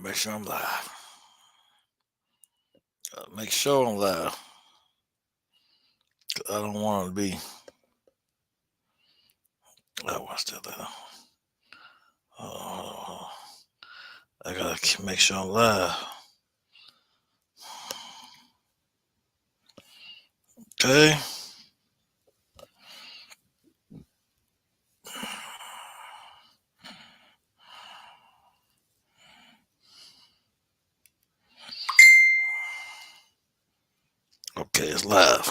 Make sure I'm live. Make sure I'm live. I don't want to be. I watch that later. Uh, I gotta make sure I'm live. Okay. Okay, it's live.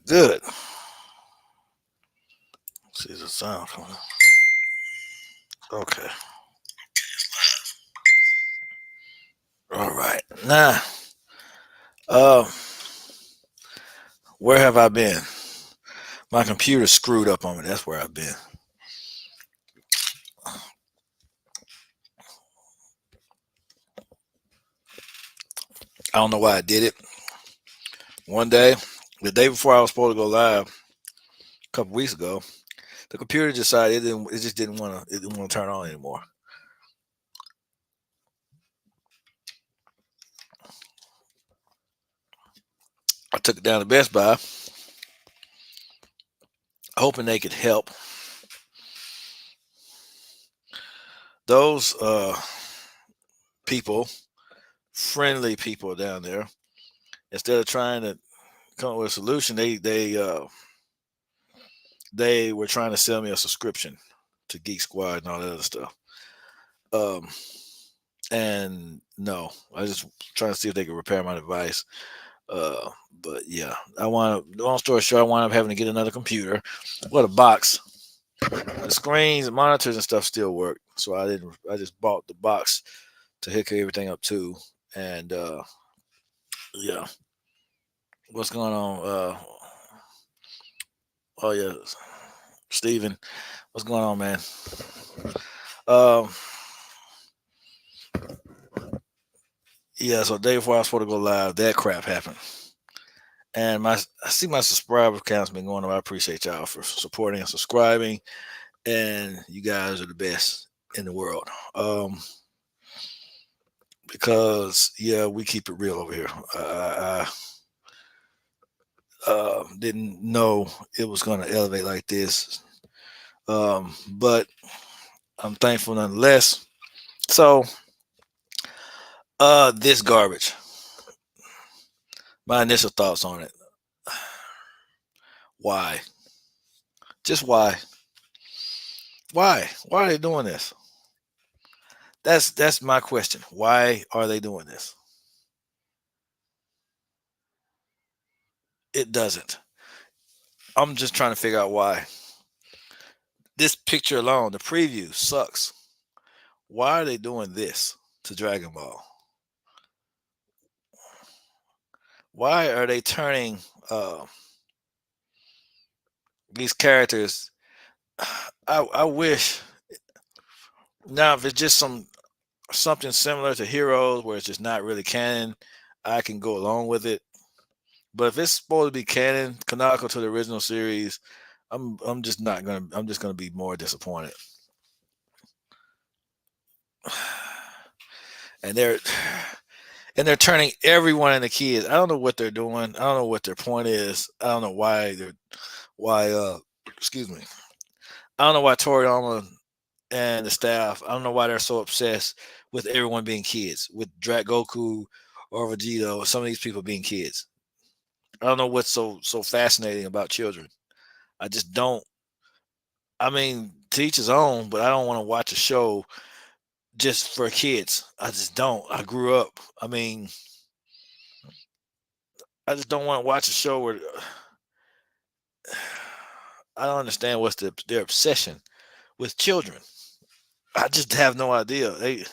Good. See the sound coming. Okay. All right. Now, uh, where have I been? My computer screwed up on me. That's where I've been. I don't know why I did it. One day, the day before I was supposed to go live, a couple weeks ago, the computer decided it just didn't want to. It didn't want to turn on anymore. I took it down to Best Buy, hoping they could help. Those people, friendly people down there, instead of trying to come up with a solution, they were trying to sell me a subscription to Geek Squad and all that other stuff. Um, and no, I just trying to see if they could repair my device. But yeah, I want to. Long story short, I wound up having to get another computer with a box. The screens, and monitors, and stuff still work, so I didn't. I just bought the box to hook everything up to, and yeah, what's going on? Oh yeah, Steven, what's going on, man? Um, yeah, so the day before I was supposed to go live, that crap happened. And I see my subscriber count's been going up. I appreciate y'all for supporting and subscribing. And you guys are the best in the world. Because yeah, we keep it real over here. I didn't know it was going to elevate like this. But I'm thankful nonetheless. So, this garbage. My initial thoughts on it. Why? Just why? Why? Why are they doing this? That's my question. Why are they doing this? It doesn't. I'm just trying to figure out why. This picture alone, the preview sucks. Why are they doing this to Dragon Ball? Why are they turning these characters? I wish now if it's just something similar to Heroes where it's just not really canon, I can go along with it. But if it's supposed to be canon, canonical to the original series, I'm just not gonna. I'm just gonna be more disappointed. And they're turning everyone into kids. I don't know what they're doing. I don't know what their point is. I don't know why excuse me. I don't know why Toriyama and the staff. I don't know why they're so obsessed with everyone being kids, with Goku or Vegeta or some of these people being kids. I don't know what's so fascinating about children. I just don't. I mean, to each his own, but I don't want to watch a show just for kids. I just don't. I grew up. I mean, I just don't want to watch a show where I don't understand what's their obsession with children. I just have no idea. They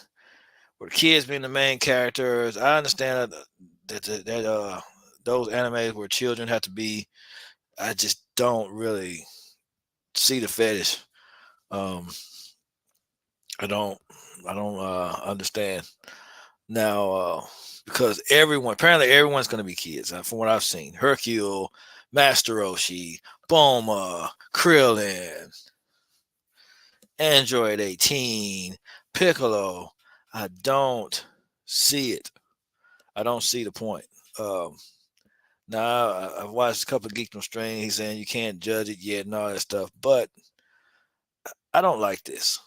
were kids being the main characters. I understand that those animes where children have to be. I just don't really see the fetish. Um, I don't. I don't understand now because apparently everyone's going to be kids. From what I've seen, Hercule, Master Roshi, Bulma, Krillin, Android 18, Piccolo. I don't see it. I don't see the point. Um, Now I've watched a couple of Geek No String. He's saying you can't judge it yet and all that stuff, but I don't like this.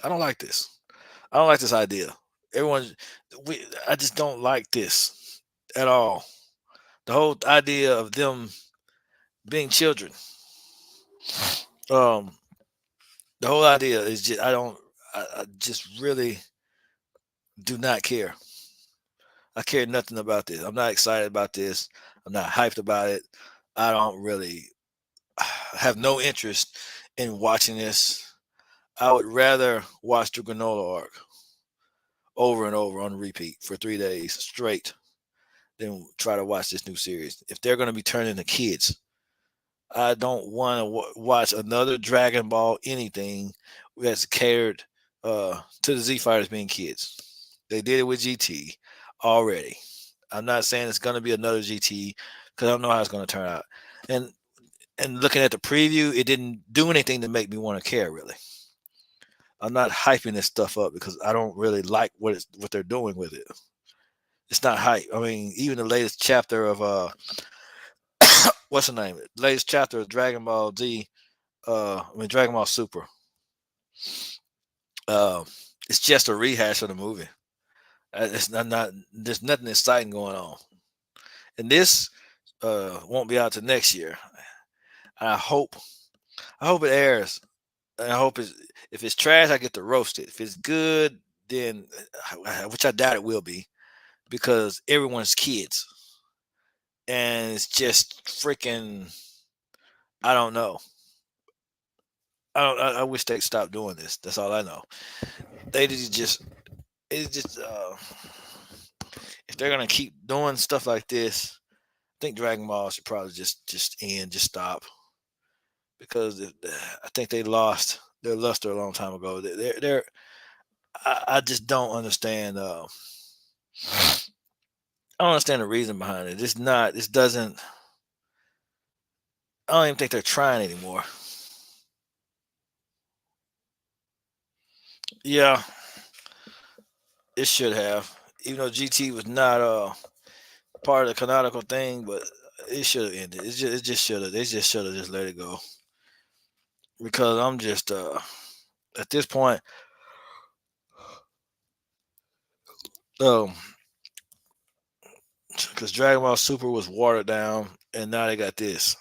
I don't like this. I don't like this idea. Everyone, I just don't like this at all. The whole idea of them being children. Um, the whole idea is just I don't. I just really do not care. I care nothing about this. I'm not excited about this. I'm not hyped about it. I don't really have no interest in watching this. I would rather watch the granola arc over and over on repeat for 3 days straight than try to watch this new series. If they're going to be turning the kids, I don't want to watch another Dragon Ball anything that's catered to the Z Fighters being kids. They did it with GT already. I'm not saying it's going to be another GT because I don't know how it's going to turn out. And looking at the preview, it didn't do anything to make me want to care really. I'm not hyping this stuff up because I don't really like what they're doing with it. It's not hype. I mean, even the latest chapter of what's the name? Latest chapter of Dragon Ball Z. Dragon Ball Super. Uh, it's just a rehash of the movie. It's not. There's nothing exciting going on, and this won't be out till next year. I hope. I hope it airs. And I hope it's if it's trash, I get to roast it. If it's good, then which I doubt it will be, because everyone's kids, and it's just freaking. I don't know. I don't. I wish they'd stop doing this. That's all I know. They just. It's just. If they're gonna keep doing stuff like this, I think Dragon Ball should probably just end, just stop, because I think they lost their luster a long time ago. They're I just don't understand. I don't understand the reason behind it. It's not. This doesn't. I don't even think they're trying anymore. Yeah, it should have. Even though GT was not part of the canonical thing, but it should have ended. It just should have. They just should have just let it go. Because I'm just at this point, um, because Dragon Ball Super was watered down, and now they got this.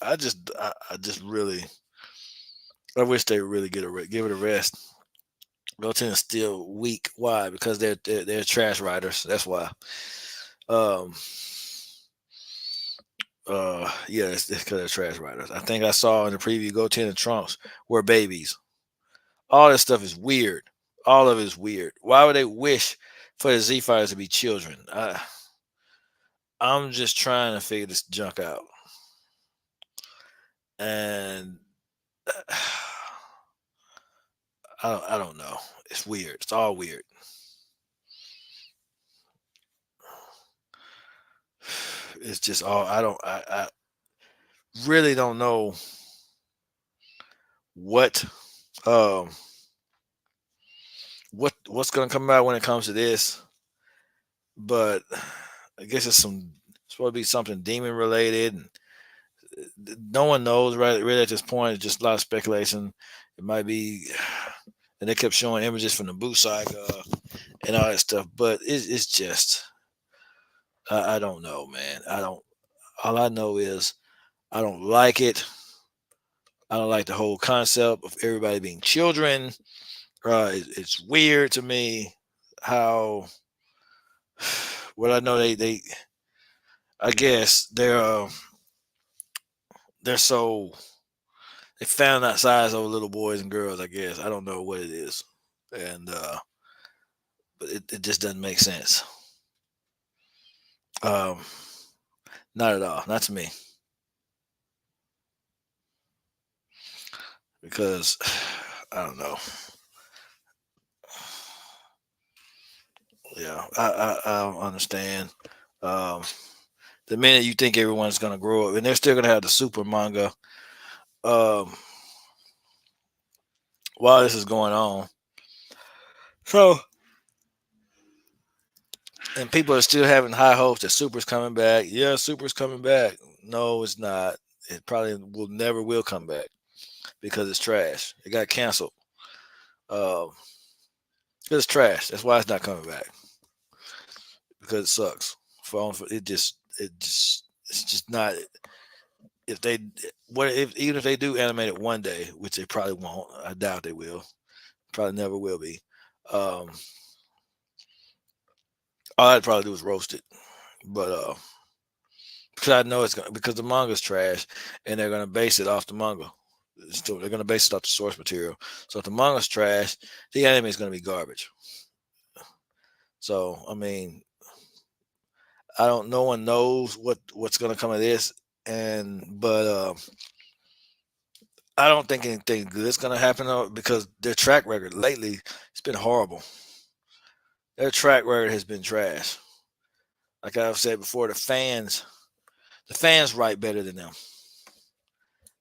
I just really, I wish they would really give it a rest. Roten is still weak. Why? Because they're trash writers. That's why. Um, yeah, it's because they're trash writers. I think I saw in the preview Goten and Trunks were babies. All this stuff is weird. All of it is weird. Why would they wish for the Z Fighters to be children? I'm just trying to figure this junk out, and I don't know. It's weird. It's all weird. It's just all I really don't know what um what's gonna come out when it comes to this, but I guess it's supposed to be something demon related, and no one knows right really at this point. It's just a lot of speculation. It might be, and they kept showing images from the Boo saga and all that stuff, but it's just I don't know, man. I don't. All I know is I don't like it. I don't like the whole concept of everybody being children. It's weird to me how. Well, I know they I guess they're so they found that size over little boys and girls. I guess I don't know what it is, and but it just doesn't make sense. Um, Not at all, not to me, because I don't know. Yeah, I don't understand. Um, the minute you think everyone's gonna grow up, and they're still gonna have the super manga. Um, while this is going on, So, and people are still having high hopes that Super's coming back. Yeah, Super's coming back. No, it's not. It probably will never will come back because it's trash. It got canceled. Um, it's trash. That's why it's not coming back because it sucks. It's just not. If they what if even if they do animate it one day, which they probably won't. I doubt they will. Probably never will be. Um, all I'd probably do is roast it, but because I know it's gonna because the manga's trash, and they're gonna base it off the manga. They're gonna base it off the source material. So if the manga's trash, the anime is gonna be garbage. So I mean, I don't. No one knows what's gonna come of this, and but I don't think anything good's gonna happen because their track record lately it's been horrible. Their track record has been trash. Like I've said before, the fans write better than them.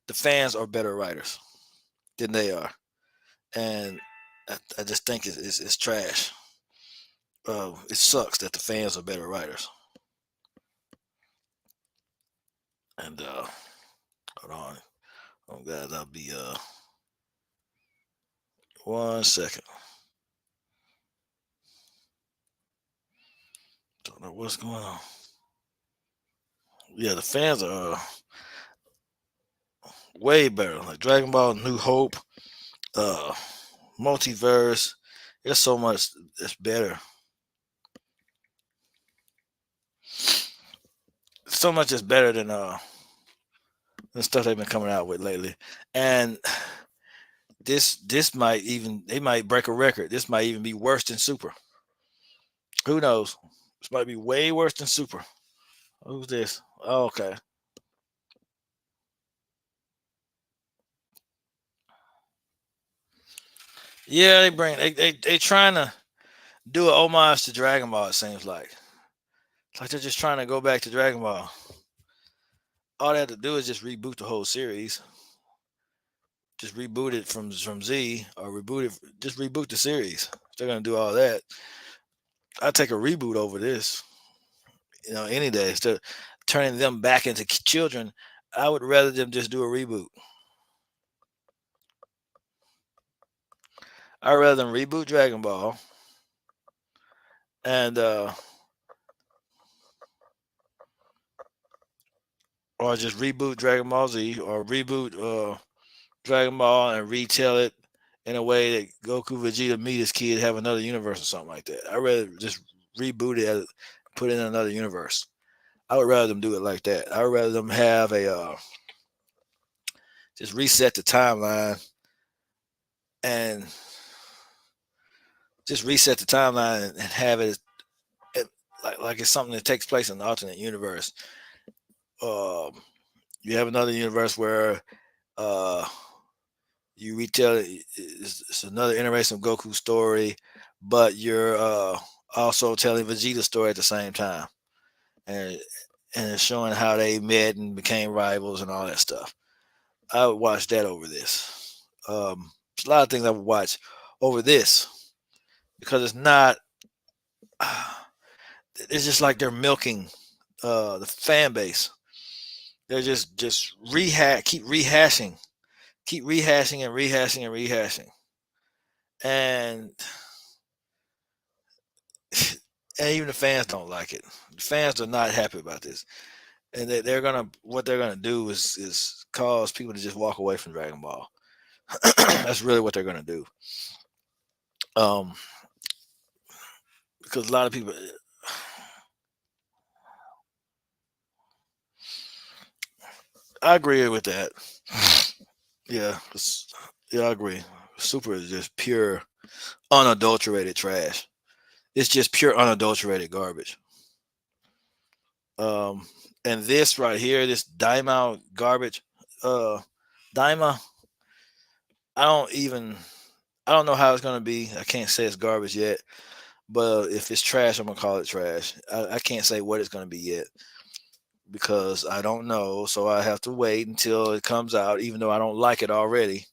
The fans are better writers than they are, and I just think it's trash. It sucks that the fans are better writers. And hold on, oh God, I'll be 1 second. Don't know what's going on. Yeah, the fans are way better. Like Dragon Ball, New Hope, uh, Multiverse. There's so much that's better. So much is better than the stuff they've been coming out with lately. And this might even they might break a record. This might even be worse than Super. Who knows? This might be way worse than Super. Who's this? Oh, okay. Yeah, they trying to do an homage to Dragon Ball. It seems like it's like they're just trying to go back to Dragon Ball. All they have to do is just reboot the whole series. Just reboot it from Z or just reboot the series. If they're gonna do all that, I'd take a reboot over this. Any day instead of turning them back into children. I would rather them just do a reboot. I'd rather them reboot Dragon Ball and or just reboot Dragon Ball Z or reboot Dragon Ball and retell it in a way that Goku, Vegeta meet his kid, have another universe or something like that. I'd rather just reboot it, put it in another universe. I would rather them do it like that. I would rather them have a just reset the timeline and just reset the timeline and have it like it's something that takes place in an alternate universe. Um, you have another universe where uh, you retell it's another iteration of Goku's story, but you're also telling Vegeta's story at the same time, and and it's showing how they met and became rivals and all that stuff. I would watch that over this. There's a lot of things I would watch over this because it's not. It's just like they're milking the fan base. They're just keep rehashing and rehashing and rehashing, and and even the fans don't like it. The fans are not happy about this, and they're gonna what they're gonna do is cause people to just walk away from Dragon Ball. That's really what they're gonna do. Um, because a lot of people, I agree with that. Yeah, yeah, I agree. Super is just pure, unadulterated trash. It's just pure, unadulterated garbage. Um, and this right here, this Daima garbage, uh, Daima, I don't even, I don't know how it's gonna be. I can't say it's garbage yet, but if it's trash, I'm gonna call it trash. I can't say what it's gonna be yet because I don't know. So I have to wait until it comes out, even though I don't like it already.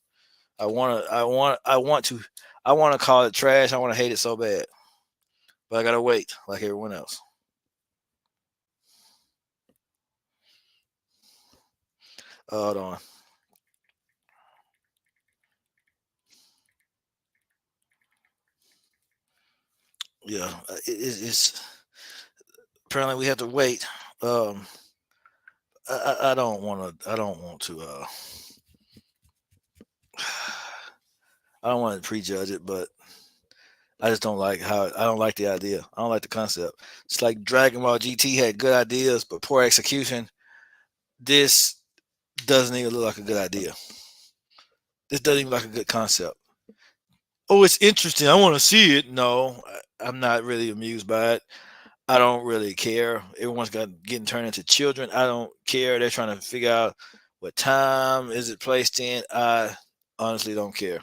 I want to call it trash. I want to hate it so bad, but I gotta wait like everyone else. Hold on. Yeah, it's apparently we have to wait. Um, I don't want to. I don't want to. I don't want to prejudge it, but I just don't like how. I don't like the idea. I don't like the concept. It's like Dragon Ball GT had good ideas, but poor execution. This doesn't even look like a good idea. This doesn't even look like a good concept. Oh, it's interesting. I want to see it. No, I'm not really amused by it. I don't really care. Everyone's getting turned into children. I don't care. They're trying to figure out what time is it placed in. I honestly don't care.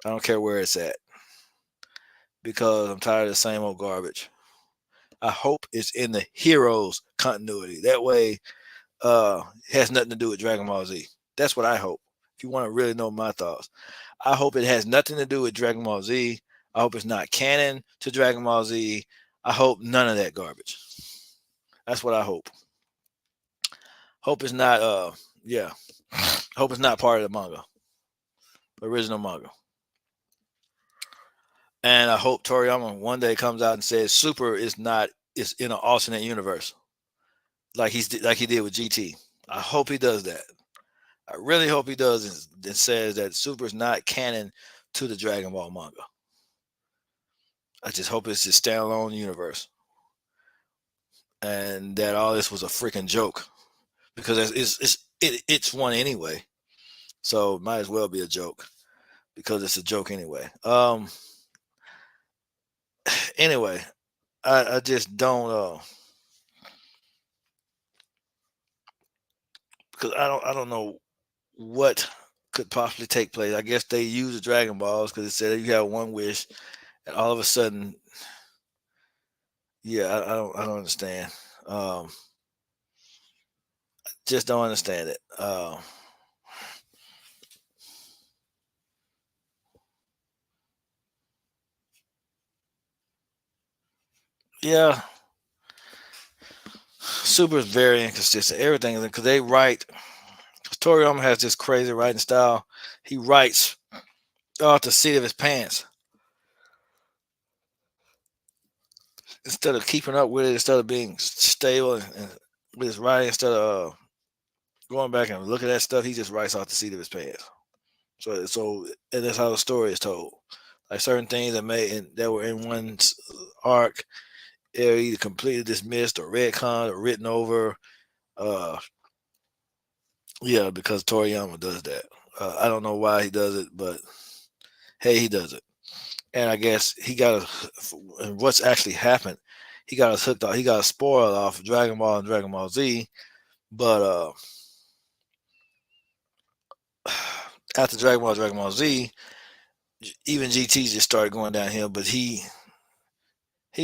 I don't care where it's at because I'm tired of the same old garbage. I hope it's in the heroes continuity. That way, it has nothing to do with Dragon Ball Z. That's what I hope. If you want to really know my thoughts, I hope it has nothing to do with Dragon Ball Z. I hope it's not canon to Dragon Ball Z. I hope none of that garbage. That's what I hope. Hope it's not yeah. Hope it's not part of the manga. Original manga. And I hope Toriyama one day comes out and says Super is not is in an alternate universe. Like he did with GT. I hope he does that. I really hope he does and says that Super is not canon to the Dragon Ball manga. I just hope it's a standalone universe. And that all this was a freaking joke. Because it's one anyway. So it might as well be a joke. Because it's a joke anyway. Anyway, I just don't because I don't know what could possibly take place. I guess they use the Dragon Balls because it said you have one wish, and all of a sudden, yeah, I don't understand. Just don't understand it. Yeah, Super is very inconsistent. Everything because they write. Because Toriyama has this crazy writing style. He writes off the seat of his pants instead of keeping up with it. Instead of being stable and with his writing, instead of going back and looking at stuff, he just writes off the seat of his pants. So and that's how the story is told. Like certain things that were in one arc, they're either completely dismissed or retconned or written over. Uh, yeah, because Toriyama does that. I don't know why he does it, but hey, he does it. And I guess he got us. And what's actually happened? He got us hooked off. He got us spoiled off of Dragon Ball and Dragon Ball Z. But after Dragon Ball Z, even GT just started going downhill. But he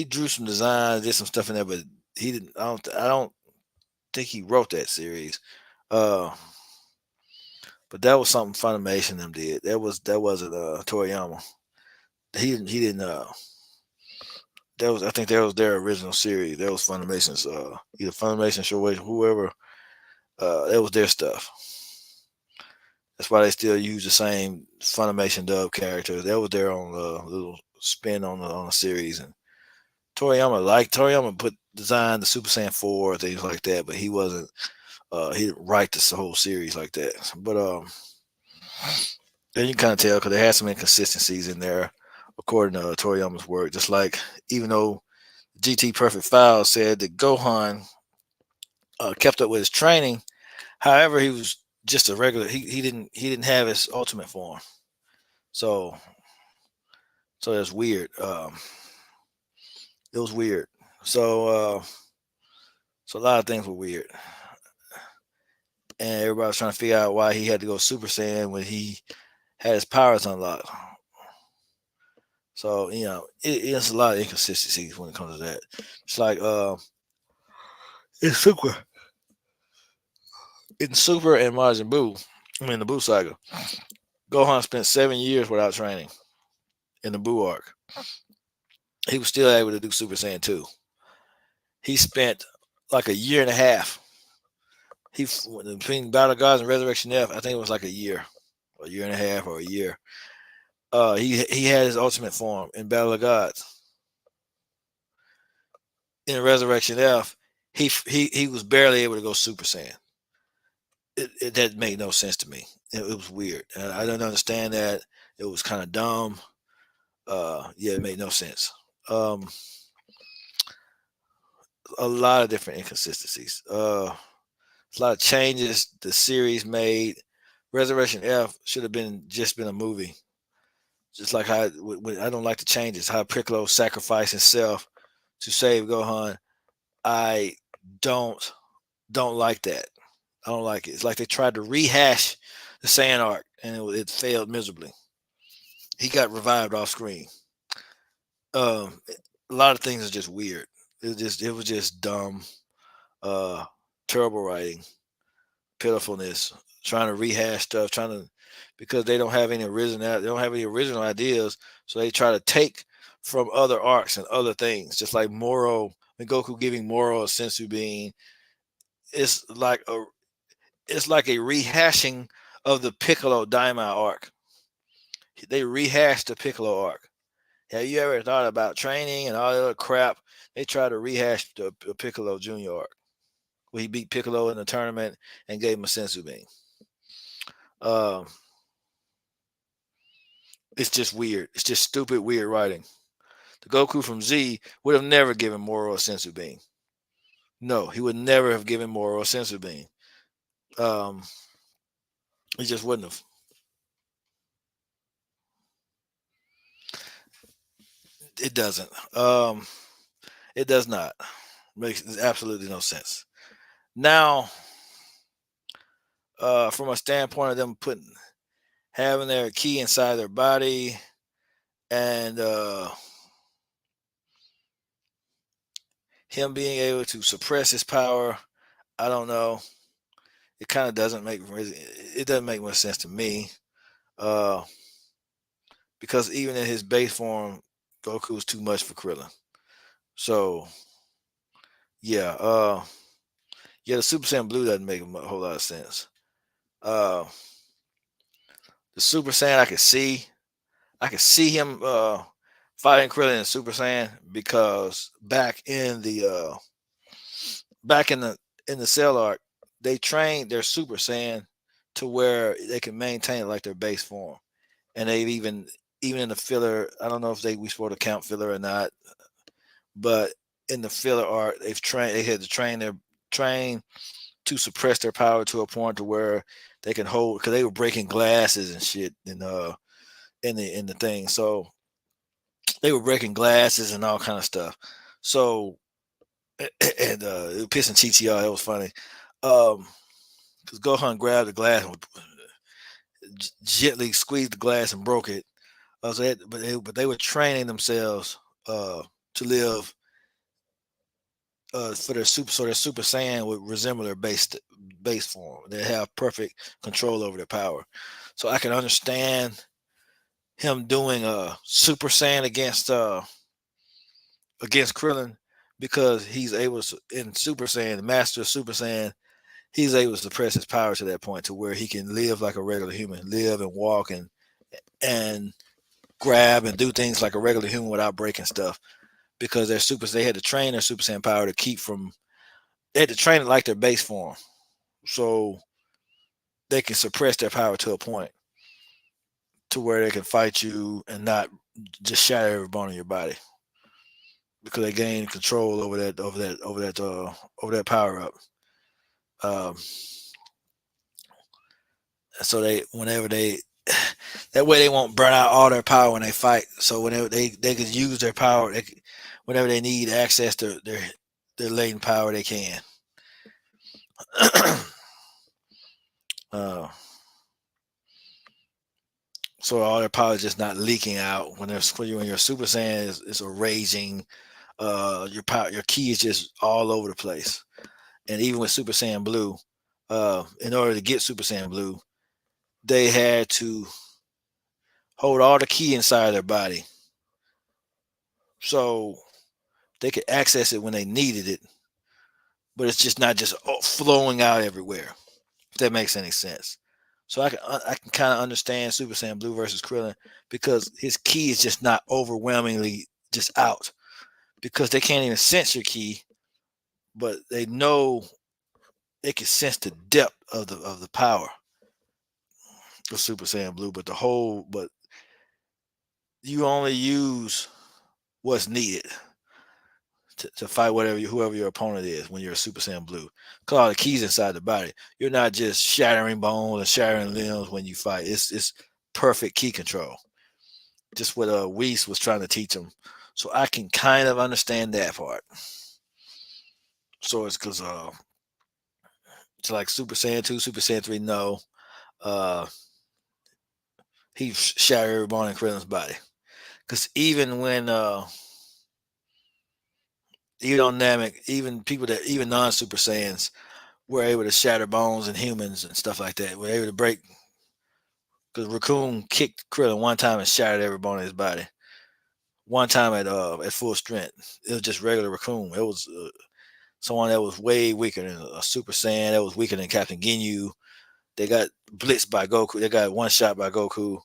drew some designs, did some stuff in there, but he didn't. I don't think he wrote that series. Uh, but that was something Funimation them did. That wasn't Toriyama. He didn't. That was I think that was their original series. That was Funimation's. Either Funimation, Shoei, whoever. That was their stuff. That's why they still use the same Funimation dub characters. That was their own little spin on the series. And Toriyama put design the Super Saiyan 4 things like that, but he wasn't he didn't write this whole series like that. But and you kind of tell because they had some inconsistencies in there according to Toriyama's work. Just like even though GT Perfect File said that Gohan kept up with his training, however, he was just a regular. He didn't have his ultimate form. So that's weird. It was weird. So so a lot of things were weird, and everybody was trying to figure out why he had to go Super Saiyan when he had his powers unlocked. So it's a lot of inconsistencies when it comes to that. It's like in Super, in Super and Majin Buu, I mean the Buu saga, Gohan spent 7 years without training in the Buu arc. He was still able to do Super Saiyan 2. He spent like a year and a half. He between Battle of Gods and Resurrection F, I think it was like a year and a half, or a year. He had his ultimate form in Battle of Gods. In Resurrection F, he was barely able to go Super Saiyan. That made no sense to me. It was weird. I didn't understand that. It was kind of dumb. Yeah, it made no sense. A lot of different inconsistencies. A lot of changes the series made. Resurrection F should have been a movie. Just like how I don't like the changes. How Piccolo sacrificed himself to save Gohan. I don't like that. I don't like it. It's like they tried to rehash the Saiyan arc, and it failed miserably. He got revived off screen. A lot of things are just weird. It was just dumb, uh, terrible writing, pitifulness, trying to rehash stuff, because they don't have any original ideas, so they try to take from other arcs and other things, just like Moro and Goku giving Moro a sensu being. It's like a rehashing of the Piccolo Daima arc. They rehashed the Piccolo arc. Have you ever thought about training and all that other crap? They try to rehash the Piccolo Junior arc, where he beat Piccolo in the tournament and gave him a sensu bean. Um, it's just weird. It's just stupid, weird writing. The Goku from Z would have never given Moro a sensu bean. No, he would never have given Moro a sensu bean. Um, he just wouldn't have. It doesn't. It does not. Makes absolutely no sense. Now, from a standpoint of them having their key inside their body, and him being able to suppress his power, I don't know. It kind of doesn't make much sense to me. Uh, because even in his base form, Goku is too much for Krillin. So yeah, the Super Saiyan Blue doesn't make a whole lot of sense. Uh, the Super Saiyan I could see him fighting Krillin in Super Saiyan, because back in the Cell arc, they trained their Super Saiyan to where they can maintain it like their base form, and they've even in the filler. I don't know if we supposed to count filler or not, but in the filler arc, they had to train to suppress their power to a point to where they can hold, because they were breaking glasses and shit in the thing. So they were breaking glasses and all kind of stuff. So and it was pissing Chi off. It was funny. Because Gohan grabbed the glass and gently squeezed the glass and broke it. But they were training themselves to live for their Super Saiyan would resemble their base form. They have perfect control over their power. So I can understand him doing a Super Saiyan against Krillin, because he's able to, in Super Saiyan, the master of Super Saiyan, he's able to suppress his power to that point to where he can live like a regular human, live and walk and grab and do things like a regular human without breaking stuff. Because they had to train their Super Saiyan power to they had to train it like their base form, so they can suppress their power to a point to where they can fight you and not just shatter every bone in your body, because they gain control over that power up. Um, so whenever they that way they won't burn out all their power when they fight. So whenever they can use their power, whenever they need access to their latent power, they can. uh, so all their power is just not leaking out when your Super Saiyan is a raging. Your key is just all over the place. And even with Super Saiyan Blue, in order to get Super Saiyan Blue, they had to hold all the ki inside their body, so they could access it when they needed it, but it's just not just flowing out everywhere. If that makes any sense. So I can kind of understand Super Saiyan Blue versus Krillin because his ki is just not overwhelmingly just out because they can't even sense your ki, but they know they can sense the depth of the power of Super Saiyan Blue. But you only use what's needed to fight whoever your opponent is when you're a Super Saiyan Blue. Cause all the keys inside the body. You're not just shattering bones and shattering limbs when you fight. It's perfect key control. Just what Whis was trying to teach them. So I can kind of understand that part. So it's because it's like Super Saiyan 2, Super Saiyan 3, no. Uh he shattered every bone in Krillin's body. Because even on Namek, even people that even non Super Saiyans were able to shatter bones in humans and stuff like that. Were able to break because Raccoon kicked Krillin one time and shattered every bone in his body. One time at full strength, it was just regular Raccoon. It was someone that was way weaker than a Super Saiyan. That was weaker than Captain Ginyu. They got blitzed by Goku. They got one shot by Goku.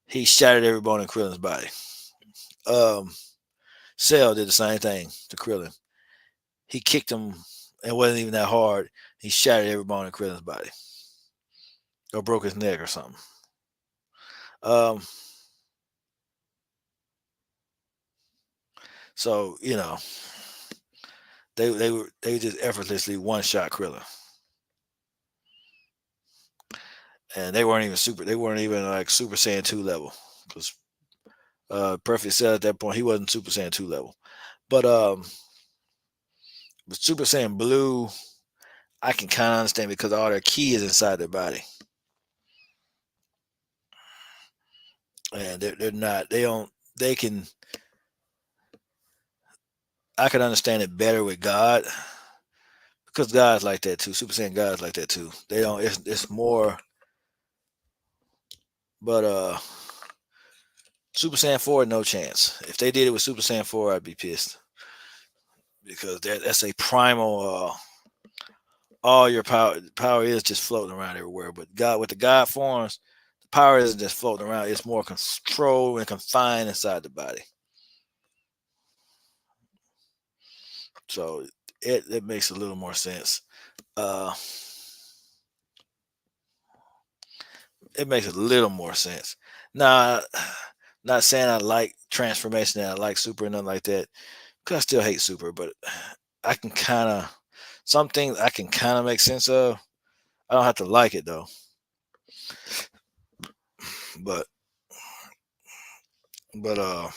He shattered every bone in Krillin's body. Um, Cell did the same thing to Krillin. He kicked him. It wasn't even that hard. He shattered every bone in Krillin's body, or broke his neck or something. Um, so they just effortlessly one shot Krillin, and they weren't even super. They weren't even like Super Saiyan 2 level because Perfect said at that point he wasn't Super Saiyan 2 level. But with Super Saiyan Blue, I can kind of understand because all their ki is inside their body, and they're not. They don't. They can. I can understand it better with God because God's like that too. Super Saiyan God's like that too. They don't. It's more. But Super Saiyan 4, no chance. If they did it with Super Saiyan 4, I'd be pissed because that's a primal. All your power is just floating around everywhere. But God, with the God forms, the power isn't just floating around. It's more controlled and confined inside the body. So it makes a little more sense. Uh, it makes a little more sense. Now, not saying I like transformation and I like Super and nothing like that. Cause I still hate Super, but I can kind of some things I can kind of make sense of. I don't have to like it though. But but uh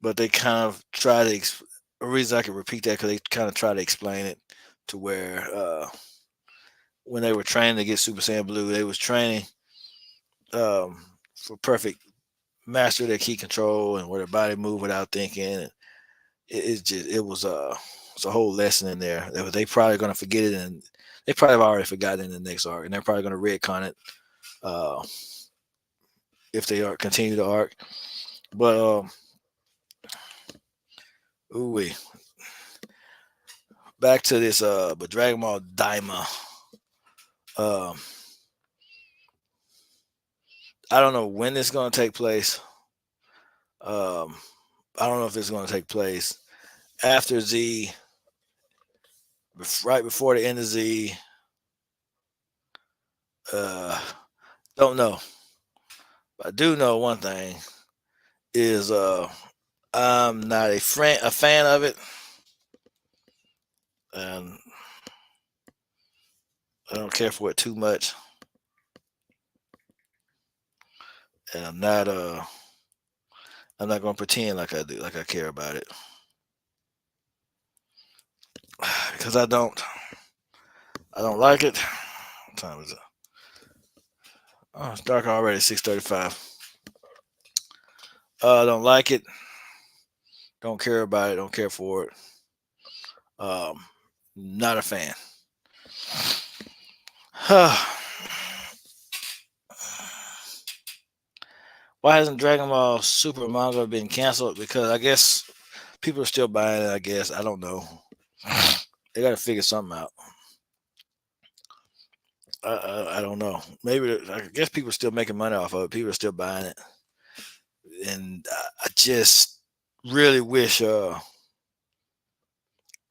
but they kind of try to. A reason I can repeat that because they kind of try to explain it to where when they were training to get Super Saiyan Blue, they was training for perfect master their key control and where their body move without thinking. And it's just it's a whole lesson in there that they probably going to forget it, and they probably have already forgotten in the next arc, and they're probably going to retcon it uh, if they are continue the arc. But ooh back to this but Dragon Ball Daima. Um, I don't know when it's going to take place. Um, I don't know if it's going to take place after Z, right before the end of Z. Uh, don't know. But I do know one thing is I'm not a fan of it, and I don't care for it too much. And I'm not going to pretend like I do, like I care about it, because I don't like it. What time is it? Oh, it's dark already. 6:35. I don't like it. Don't care about it. Don't care for it. Um, Not a fan. Why hasn't Dragon Ball Super manga been canceled? Because I guess people are still buying it. I guess I don't know. They got to figure something out. I don't know. Maybe I guess people are still making money off of it. People are still buying it, and I just really wish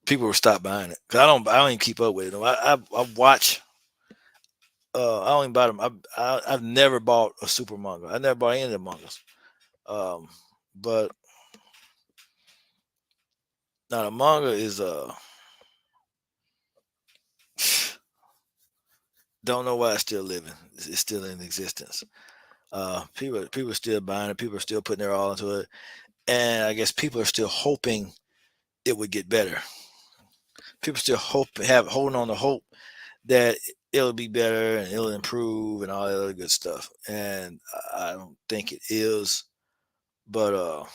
people would stop buying it because I don't even keep up with it. I watch. I don't even buy them. I've never bought a super manga. I never bought any of the mangas. Um, but now the manga is don't know why it's still living. It's still in existence. People are still buying it. People are still putting their all into it, and I guess people are still hoping it would get better. People still holding on to hope that it'll be better and it'll improve and all that other good stuff. And I don't think it is, but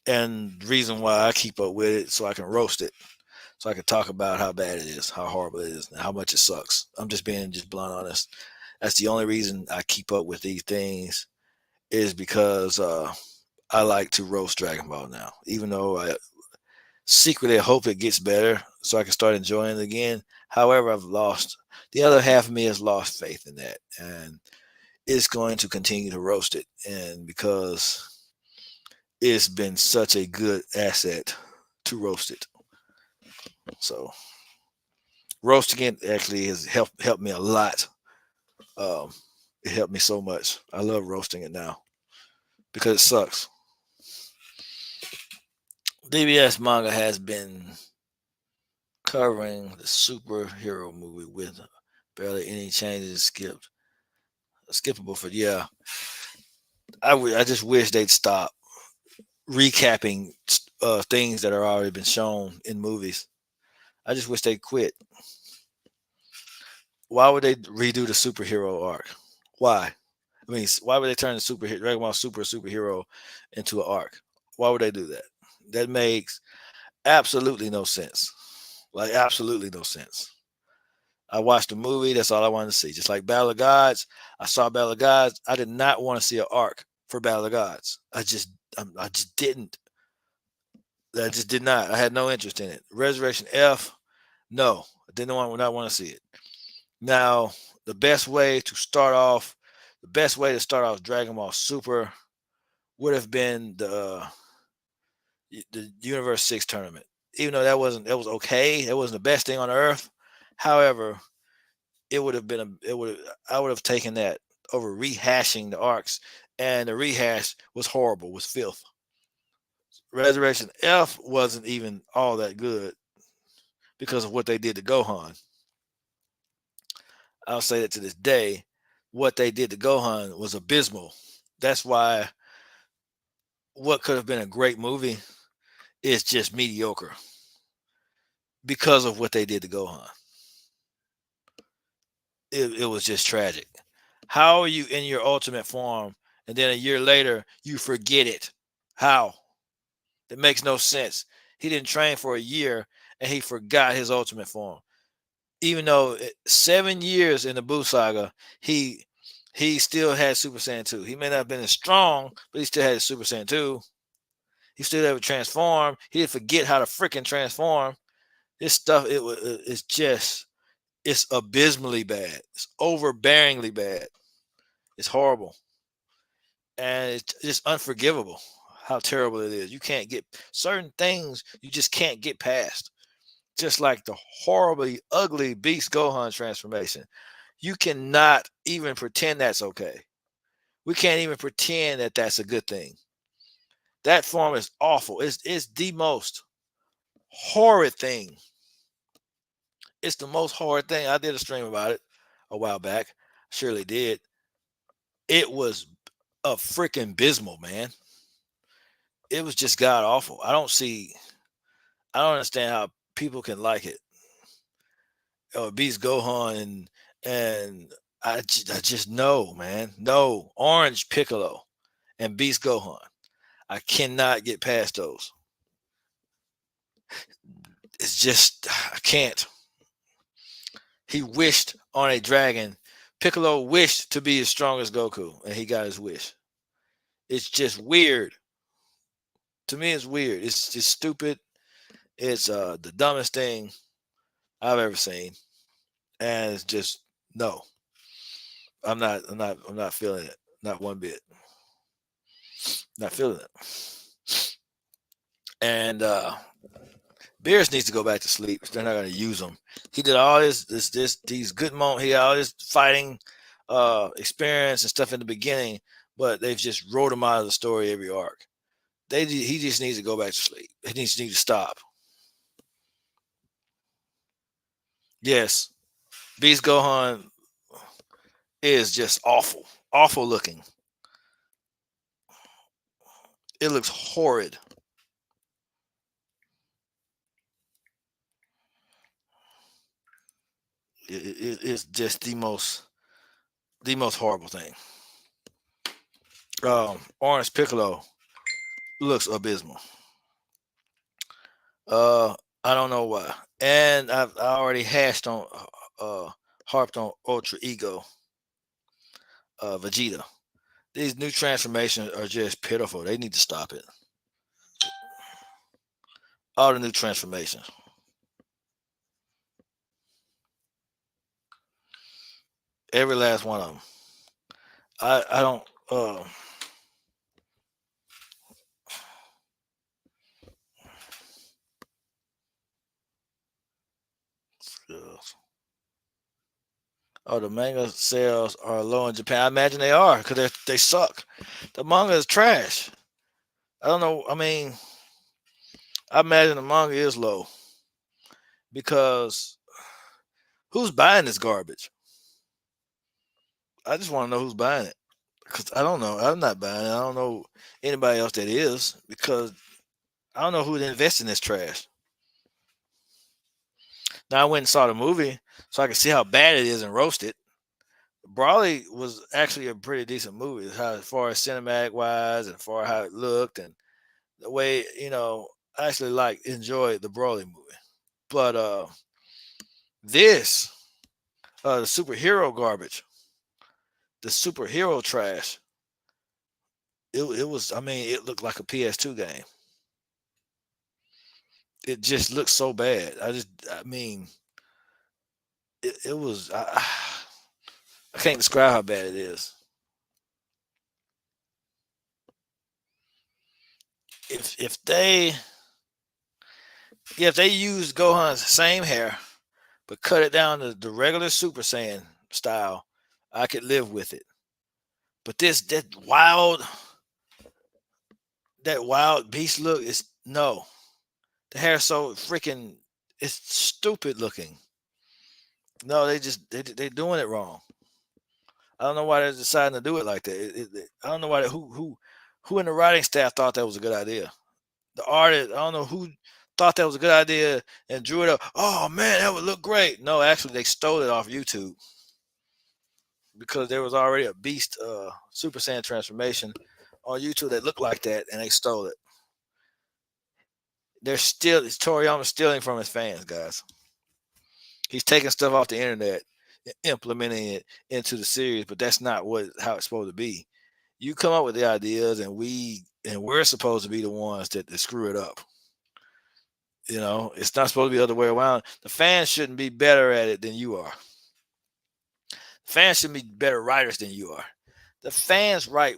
and the reason why I keep up with it so I can roast it, so I can talk about how bad it is, how horrible it is, and how much it sucks. I'm just being just blunt honest. That's the only reason I keep up with these things is because I like to roast Dragon Ball now, even though I secretly hope it gets better so I can start enjoying it again. However, I've lost the other half of me has lost faith in that, and it's going to continue to roast it, and because it's been such a good asset to roast it, so roasting it actually has helped me a lot. Um, it helped me so much. I love roasting it now because it sucks. DBS manga has been covering the superhero movie with barely any changes skippable for yeah. I just wish they'd stop recapping things that are already been shown in movies. I just wish they'd quit. Why would they redo the superhero arc? Why? I mean, why would they turn the superhero Dragon Ball superhero into an arc? Why would they do that? That makes absolutely no sense. Like absolutely no sense. I watched the movie. That's all I wanted to see. Just like Battle of Gods, I saw Battle of Gods. I did not want to see an arc for Battle of Gods. I just didn't. I just did not. I had no interest in it. Resurrection F, no, I didn't want not want to see it. Now, the best way to start off Dragon Ball Super would have been the Universe 6 tournament. Even though that was okay, it wasn't the best thing on earth. However, it would have been it would I would have taken that over rehashing the arcs, and the rehash was horrible, was filth. Resurrection F wasn't even all that good because of what they did to Gohan. I'll say that to this day, what they did to Gohan was abysmal. That's why what could have been a great movie is just mediocre because of what they did to Gohan. It was just tragic. How are you in your ultimate form and then a year later you forget it? How? That makes no sense. He didn't train for a year and he forgot his ultimate form. Even though 7 years in the Buu saga, he still had Super Saiyan 2. He may not have been as strong, but he still had his Super Saiyan 2. He still had to transform. He didn't forget how to freaking transform. This stuff, it's just, it's abysmally bad. It's overbearingly bad. It's horrible. And it's just unforgivable how terrible it is. You can't get certain things, you just can't get past. Just like the horribly ugly Beast Gohan transformation. You cannot even pretend that's okay. We can't even pretend that that's a good thing. That form is awful. It's the most horrid thing. It's the most horrid thing. I did a stream about it a while back. Surely did. It was a freaking abysmal, man. It was just god awful. I don't understand how people can like it. Or Beast Gohan and I just no, man. No. Orange Piccolo and Beast Gohan. I cannot get past those. It's just I can't. He wished on a dragon. Piccolo wished to be as strong as Goku, and he got his wish. It's just weird. To me, it's weird. It's just stupid. It's the dumbest thing I've ever seen, and it's just no. I'm not feeling it. Not one bit. Not feeling it. And Beers needs to go back to sleep. They're not going to use him. He did all these good moments. He had all this fighting experience and stuff in the beginning, but they've just wrote him out of the story every arc. He just needs to go back to sleep. He needs to stop. Yes, Beast Gohan is just awful, awful looking. It looks horrid. It's just the most horrible thing. Orange Piccolo looks abysmal. I don't know why. And I already harped on Ultra Ego, Vegeta. These new transformations are just pitiful. They need to stop it. All the new transformations. Every last one of them. I don't. Oh, the manga sales are low in Japan. I imagine they are because they suck. The manga is trash. I don't know. I mean, I imagine the manga is low because who's buying this garbage? I just want to know who's buying it because I don't know. I'm not buying it. I don't know anybody else that is because I don't know who would invest in this trash. Now I went and saw the movie so I could see how bad it is and roast it. Brawley was actually a pretty decent movie as far as cinematic wise and far how it looked and the way I actually enjoyed the Brawley movie. But this the superhero garbage, the superhero trash. It was. I mean, it looked like a PS2 game. It just looked so bad. I mean, it was. I can't describe how bad it is. If they used Gohan's same hair but cut it down to the regular Super Saiyan style, I could live with it. But that wild beast look is no. The hair so freaking it's stupid looking. No, they're doing it wrong. I don't know why they're deciding to do it like that. I don't know why who in the writing staff thought that was a good idea. The artist, I don't know who thought that was a good idea and drew it up. Oh man, that would look great. No, actually, they stole it off YouTube because there was already a Beast Super Saiyan transformation on YouTube that looked like that, and they stole it. It's Toriyama stealing from his fans, guys. He's taking stuff off the internet, implementing it into the series, but that's not how it's supposed to be. You come up with the ideas, and we're supposed to be the ones that screw it up. It's not supposed to be the other way around. The fans shouldn't be better at it than you are. Fans should be better writers than you are. The fans write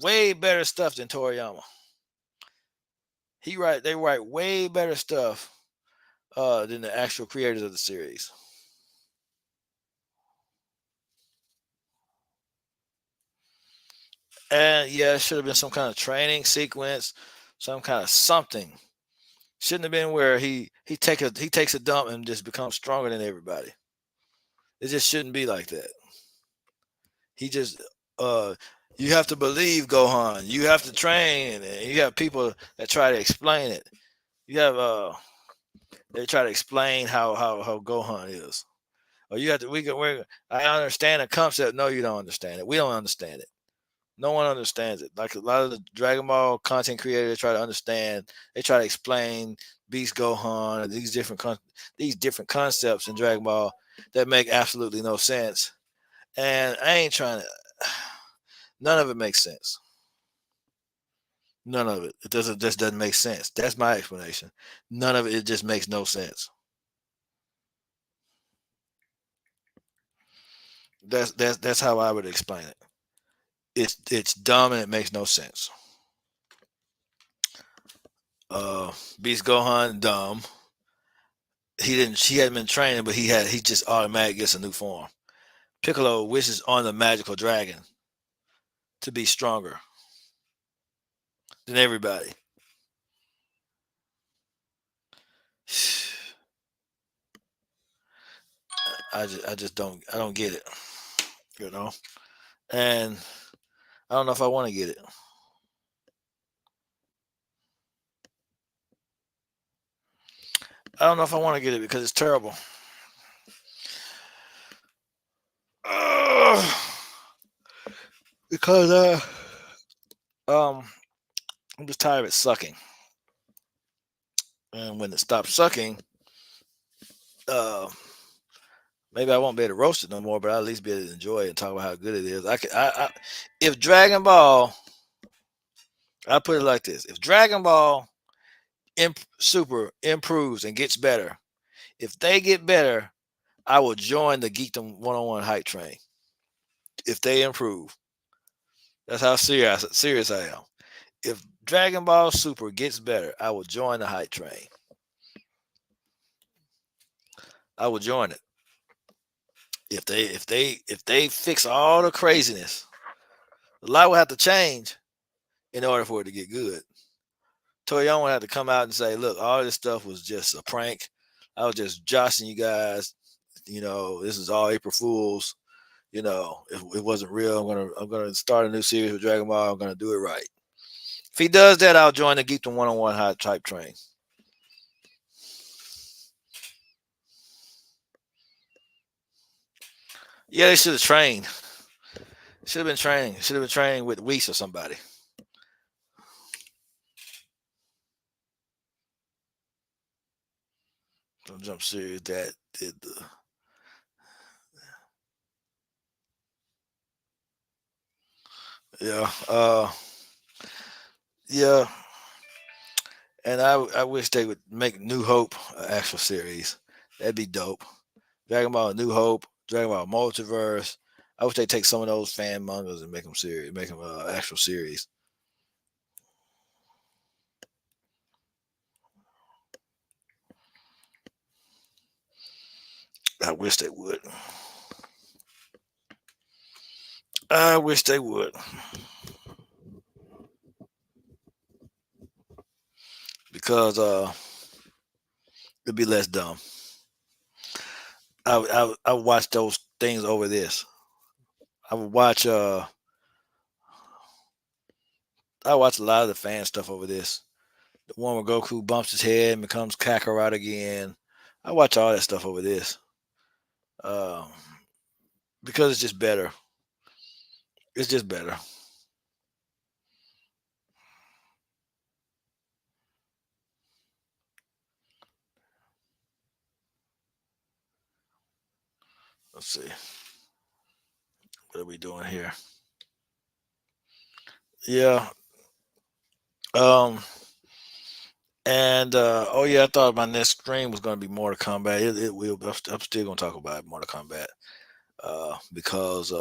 way better stuff than Toriyama. They write way better stuff than the actual creators of the series. And yeah, it should have been some kind of training sequence, some kind of something. Shouldn't have been where he takes a dump and just becomes stronger than everybody. It just shouldn't be like that. He just you have to believe Gohan. You have to train, and you have people that try to explain it. You have they try to explain how Gohan is. Or you have to I understand the concept. No, you don't understand it. We don't understand it. No one understands it. Like a lot of the Dragon Ball content creators try to understand. They try to explain Beast Gohan, these different concepts in Dragon Ball that make absolutely no sense. And I ain't trying to. None of it makes sense. None of it. It just doesn't make sense. That's my explanation. None of it. It just makes no sense. That's how I would explain it. It's dumb and it makes no sense. Beast Gohan dumb. He hadn't been training, but he just automatically gets a new form. Piccolo wishes on the magical dragon to be stronger than everybody. I don't get it, you know. And I don't know if I want to get it. I don't know if I want to get it because it's terrible. Ugh. Because um I'm just tired of it sucking. And when it stops sucking, uh maybe I won't be able to roast it no more, but I'll at least be able to enjoy it and talk about how good it is. If Dragon Ball, I put it like this: if Dragon Ball Super improves and gets better, if they get better, I will join the Geekdom 101 hype train. If they improve, that's how serious I am. If Dragon Ball Super gets better, I will join the hype train. I will join it. If they fix all the craziness, a lot will have to change in order for it to get good. Toyama would have to come out and say, "Look, all this stuff was just a prank. I was just joshing you guys. This is all April Fools. It wasn't real. I'm gonna start a new series with Dragon Ball. I'm gonna do it right. If he does that, I'll join the Geekdom 101 hot type train." Yeah, they should have trained. Should have been training. Should have been training with Weiss or somebody. Some jump series that did the. Yeah. Yeah. And I wish they would make New Hope an actual series. That'd be dope. Dragon Ball New Hope, Dragon Ball Multiverse. I wish they take some of those fan mangas and make them serious, make them actual series. I wish they would. I wish they would. Because it'd be less dumb. I would watch those things over this. I would watch I watch a lot of the fan stuff over this. The one where Goku bumps his head and becomes Kakarot again. I watch all that stuff over this. Um, because it's just better. It's just better. Let's see. What are we doing here? Yeah. Um. And oh yeah, I thought my next stream was going to be Mortal Kombat. It will. I'm still going to talk about Mortal Kombat because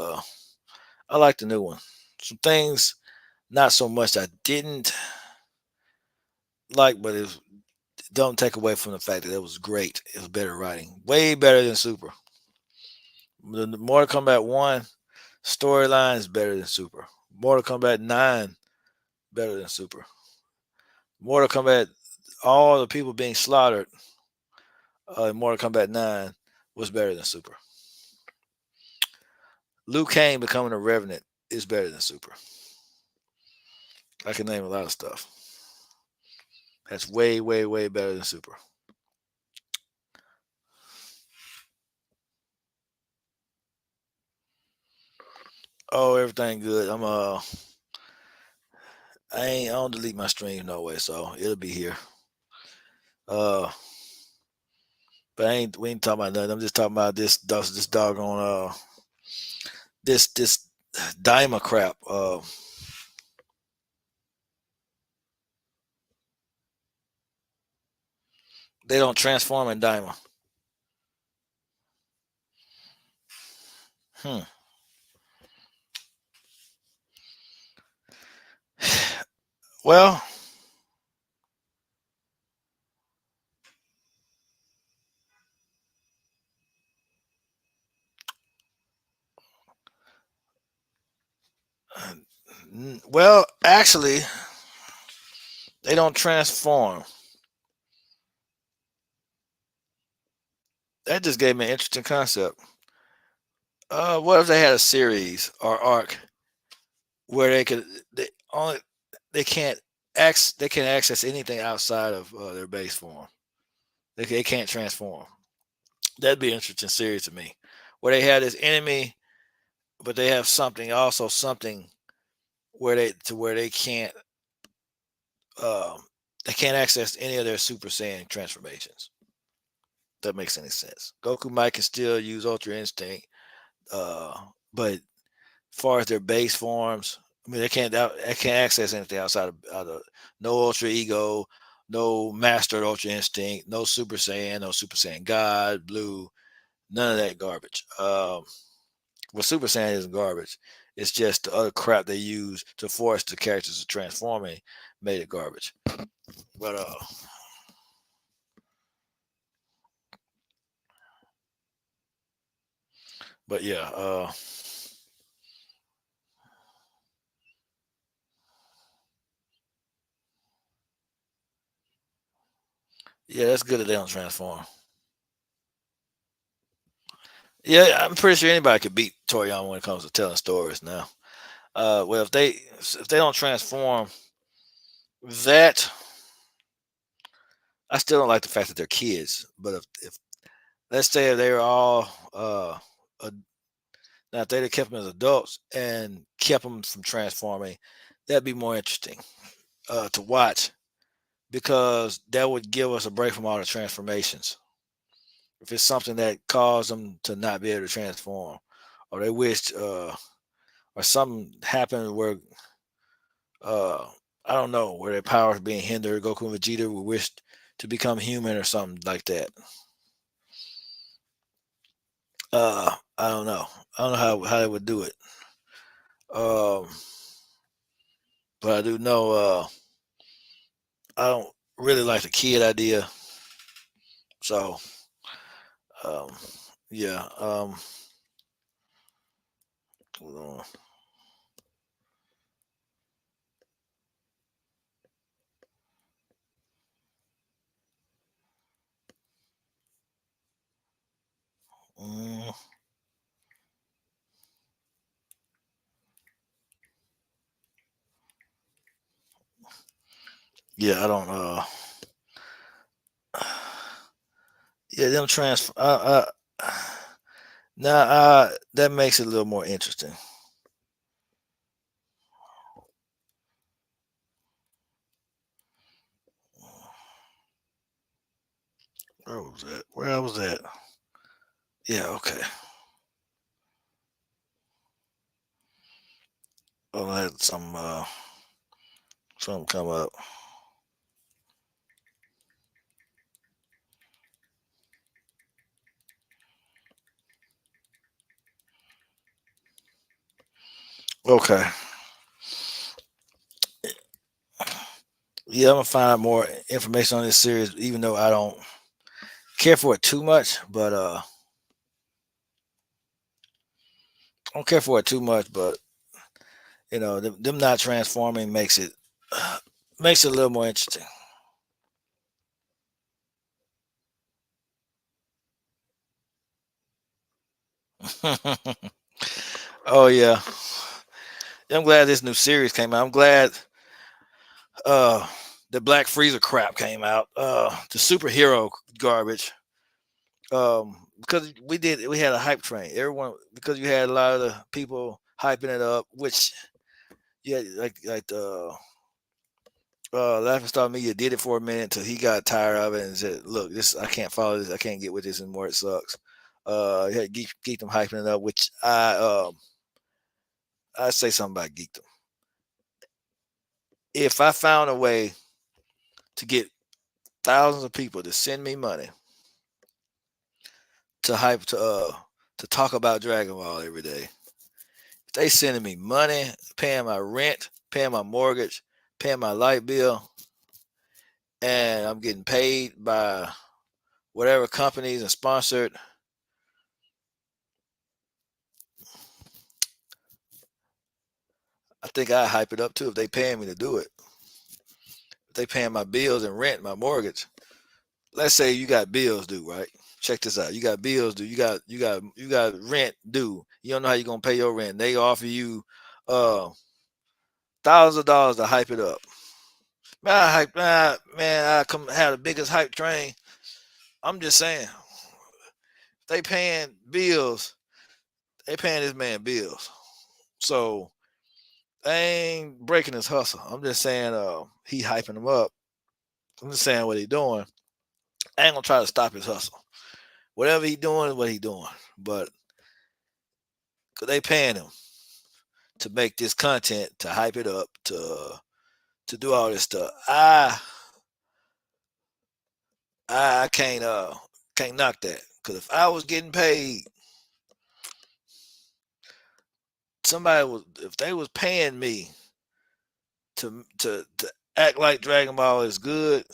I like the new one. Some things, not so much I didn't like, but it don't take away from the fact that it was great. It was better writing, way better than Super. The Mortal Kombat 1 storyline is better than Super. Mortal Kombat 9 better than Super. Mortal Kombat, all the people being slaughtered in Mortal Kombat 9 was better than Super. Liu Kang becoming a Revenant is better than Super. I can name a lot of stuff. That's way, way, way better than Super. Oh, everything good. I don't delete my stream no way, so it'll be here. Uh but we ain't talking about nothing. I'm just talking about this doggone this Daima crap. They don't transform in Daima. Hmm. Well, well, actually, they don't transform. That just gave me an interesting concept. What if they had a series or arc where they only they can't they can't access anything outside of their base form. They can't transform. That'd be an interesting series to me, where they have this enemy, but they have something also something where um, they can't access any of their Super Saiyan transformations. That makes any sense. Goku might can still use Ultra Instinct, but as far as their base forms, I mean they can't access anything out of no Ultra Ego, no Mastered Ultra Instinct, no Super Saiyan, no Super Saiyan God, Blue, none of that garbage. Well, Super Saiyan isn't garbage. It's just the other crap they use to force the characters to transforming made it garbage. But yeah, yeah, that's good that they don't transform. Yeah, I'm pretty sure anybody could beat Toriyama when it comes to telling stories now. Well, if they don't transform, that I still don't like the fact that they're kids. But if let's say if they were all uh, now if they'd have kept them as adults and kept them from transforming, that'd be more interesting to watch because that would give us a break from all the transformations. If it's something that caused them to not be able to transform, or they wished, or something happened where uh, I don't know, where their powers being hindered, Goku and Vegeta would wish to become human or something like that. I don't know. I don't know how they would do it. Um, but I do know I don't really like the kid idea. So um, yeah. Hold on. Mm, yeah, I don't. Yeah, them trans. Now that makes it a little more interesting. Where was that? Where was that? Yeah, okay. Oh, I had some come up. Okay. Yeah, I'm gonna find out more information on this series, even though I don't care for it too much. But I don't care for it too much. But them not transforming makes it a little more interesting. Oh yeah. I'm glad this new series came out. I'm glad uh the Black Freezer crap came out. The superhero garbage. Because we had a hype train. Everyone because you had a lot of the people hyping it up, which yeah, like the Laughing Star Media did it for a minute until he got tired of it and said, "Look, this I can't follow this. I can't get with this anymore. It sucks." You had Geek them hyping it up, which I say something about Geek them. If I found a way to get thousands of people to send me money to hype to talk about Dragon Ball every day. They sending me money, paying my rent, paying my mortgage, paying my light bill, and I'm getting paid by whatever companies and sponsored. I think I hype it up too if they paying me to do it. If they paying my bills and rent, my mortgage. Let's say you got bills due, right? Check this out. You got bills due. You got rent due. You don't know how you're gonna pay your rent. They offer you uh thousands of dollars to hype it up. Man, I come have the biggest hype train. I'm just saying, they paying bills. They paying this man bills. So they ain't breaking his hustle. I'm just saying, he hyping him up. I'm just saying what he doing. I ain't gonna try to stop his hustle. Whatever he doing is what he doing. But cause they paying him to make this content, to hype it up, to do all this stuff. I can't knock that. Cause if I was getting paid, somebody was if they was paying me to act like Dragon Ball is good,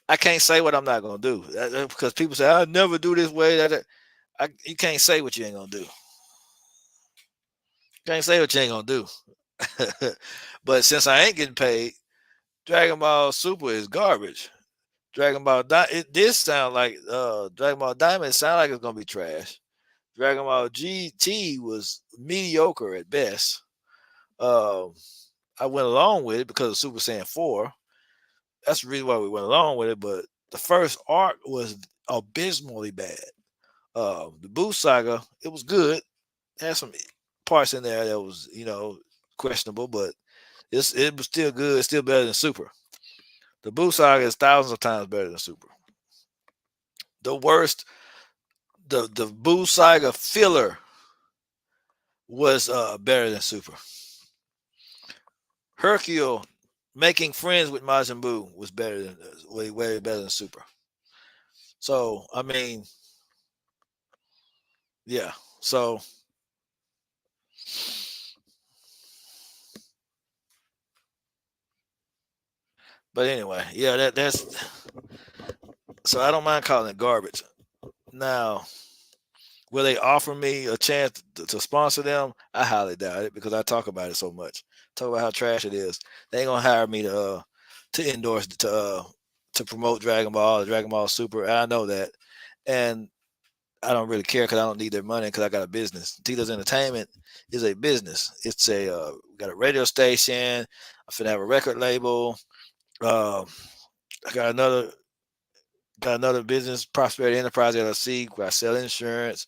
I can't say what I'm not gonna do because people say I'll never do this way. You can't say what you ain't gonna do. You can't say what you ain't gonna do. But since I ain't getting paid, Dragon Ball Super is garbage. This sound like Dragon Ball Diamond. Sound like it's gonna be trash. Dragon Ball GT was mediocre at best. Um, I went along with it because of Super Saiyan 4. That's the reason why we went along with it. But the first arc was abysmally bad. The Boo Saga, it was good. It had some parts in there that was, questionable, but it was still good. It's still better than Super. The Boo Saga is thousands of times better than Super. The worst, the Boo Saga filler was better than Super. Hercule making friends with Majin Buu was way better than Super. So I mean, yeah. So but anyway, yeah, that's so I don't mind calling it garbage. Now, will they offer me a chance to sponsor them? I highly doubt it because I talk about it so much. Talk about how trash it is. They ain't gonna hire me to endorse to promote Dragon Ball or Dragon Ball Super. I know that, and I don't really care because I don't need their money because I got a business. Tito's Entertainment is a business. It's we got a radio station. I finna have a record label. Uh, I got another business, Prosperity Enterprise LLC, where I sell insurance,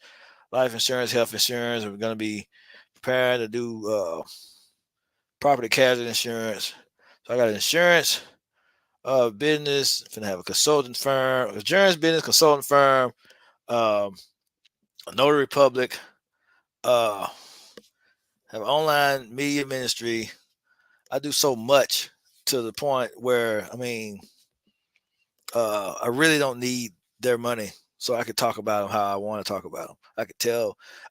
life insurance, health insurance. We're gonna be preparing to do property casualty insurance. So I got an insurance business. Finna have a consulting firm, insurance business consulting firm, um, a notary public. Uh, have an online media ministry. I do so much to the point where I really don't need their money, so I could talk about them how I want to talk about them. I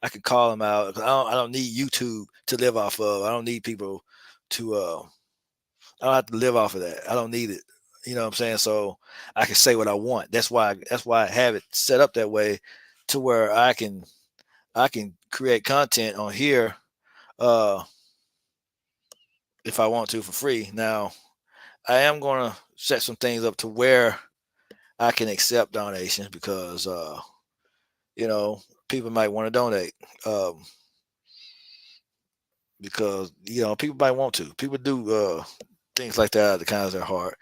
could call them out. I don't need YouTube to live off of. I don't need people to. I don't have to live off of that. I don't need it. You know what I'm saying? So I can say what I want. That's why I have it set up that way, to where I can create content on here uh, if I want to for free. Now I am going to set some things up to where I can accept donations because you know people might want to donate because people might want to. People do things like that out of the kindness of their heart.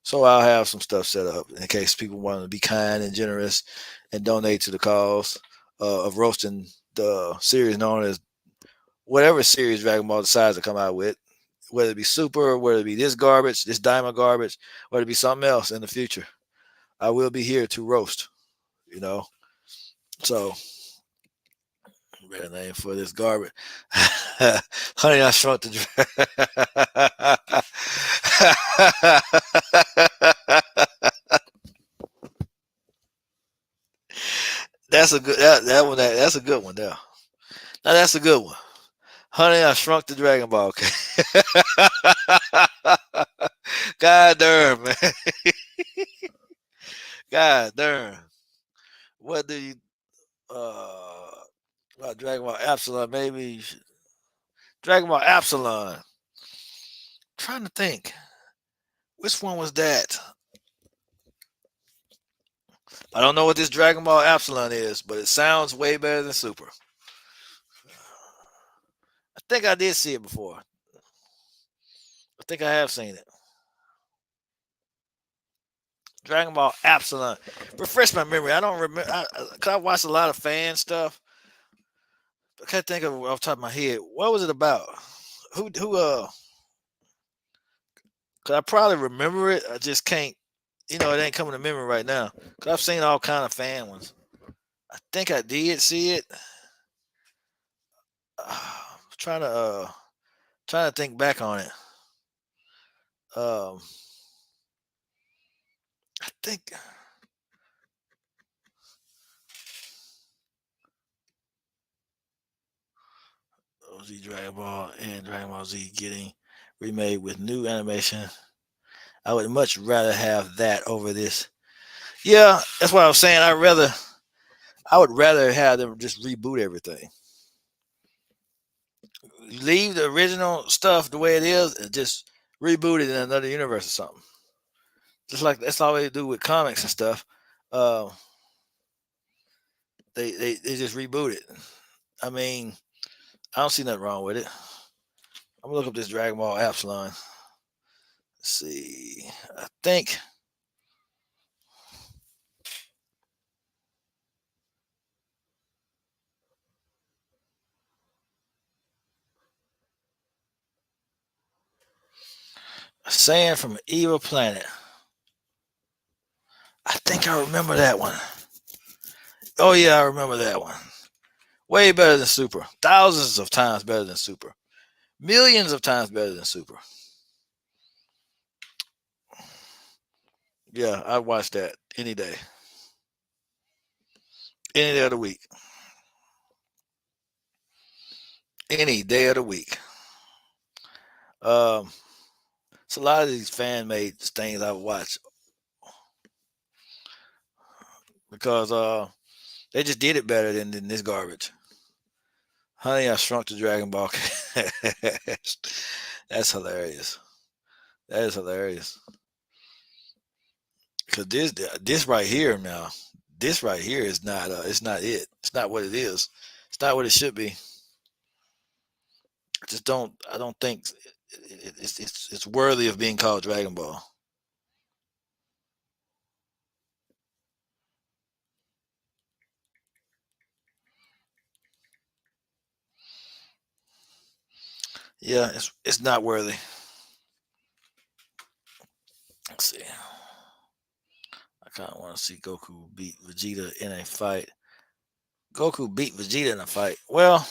So I'll have some stuff set up in case people want to be kind and generous and donate to the cause of roasting the series known as whatever series Dragon Ball decides to come out with, whether it be Super, whether it be this garbage, this Diamond garbage, whether it be something else in the future. I will be here to roast, you know. So, better name for this garbage. Honey, I Shrunk the Dragon. That's a good that one. That's a good one. There. Now that's a good one. Honey, I Shrunk the Dragon Ball. Okay. God damn, man. God damn. What do you uh Dragon Ball Epsilon? Maybe Dragon Ball Epsilon. Trying to think. Which one was that? I don't know what this Dragon Ball Epsilon is, but it sounds way better than Super. I think I did see it before. I think I have seen it. Dragon Ball Epsilon. Refresh my memory. I don't remember. Cause I watched a lot of fan stuff. I can't think of it off the top of my head. What was it about? Who? Cause I probably remember it. I just can't. It ain't coming to memory right now. Cause I've seen all kind of fan ones. I think I did see it. Trying to think back on it. Um, I think OZ Dragon Ball and Dragon Ball Z getting remade with new animation. I would much rather have that over this. Yeah, that's what I was saying. I would rather have them just reboot everything. Leave the original stuff the way it is and just reboot it in another universe or something. Just like that's all they do with comics and stuff. Uh, they just reboot it. I mean, I don't see nothing wrong with it. I'm gonna look up this Dragon Ball Epsilon. Let's see. I think Sand from an Evil Planet. I think I remember that one. Oh yeah, I remember that one. Way better than Super. Thousands of times better than Super. Millions of times better than Super. Yeah, I'd watch that any day. Any day of the week. Any day of the week. Um, it's a lot of these fan made things I watch because they just did it better than this garbage. Honey, I Shrunk the Dragon Ball. That's hilarious. That is hilarious. Cause this right here now, this right here is not it's not it. It's not what it is. It's not what it should be. I don't think it's worthy of being called Dragon Ball. Yeah, it's not worthy. Let's see. I kind of want to see Goku beat Vegeta in a fight. Goku beat Vegeta in a fight. Well,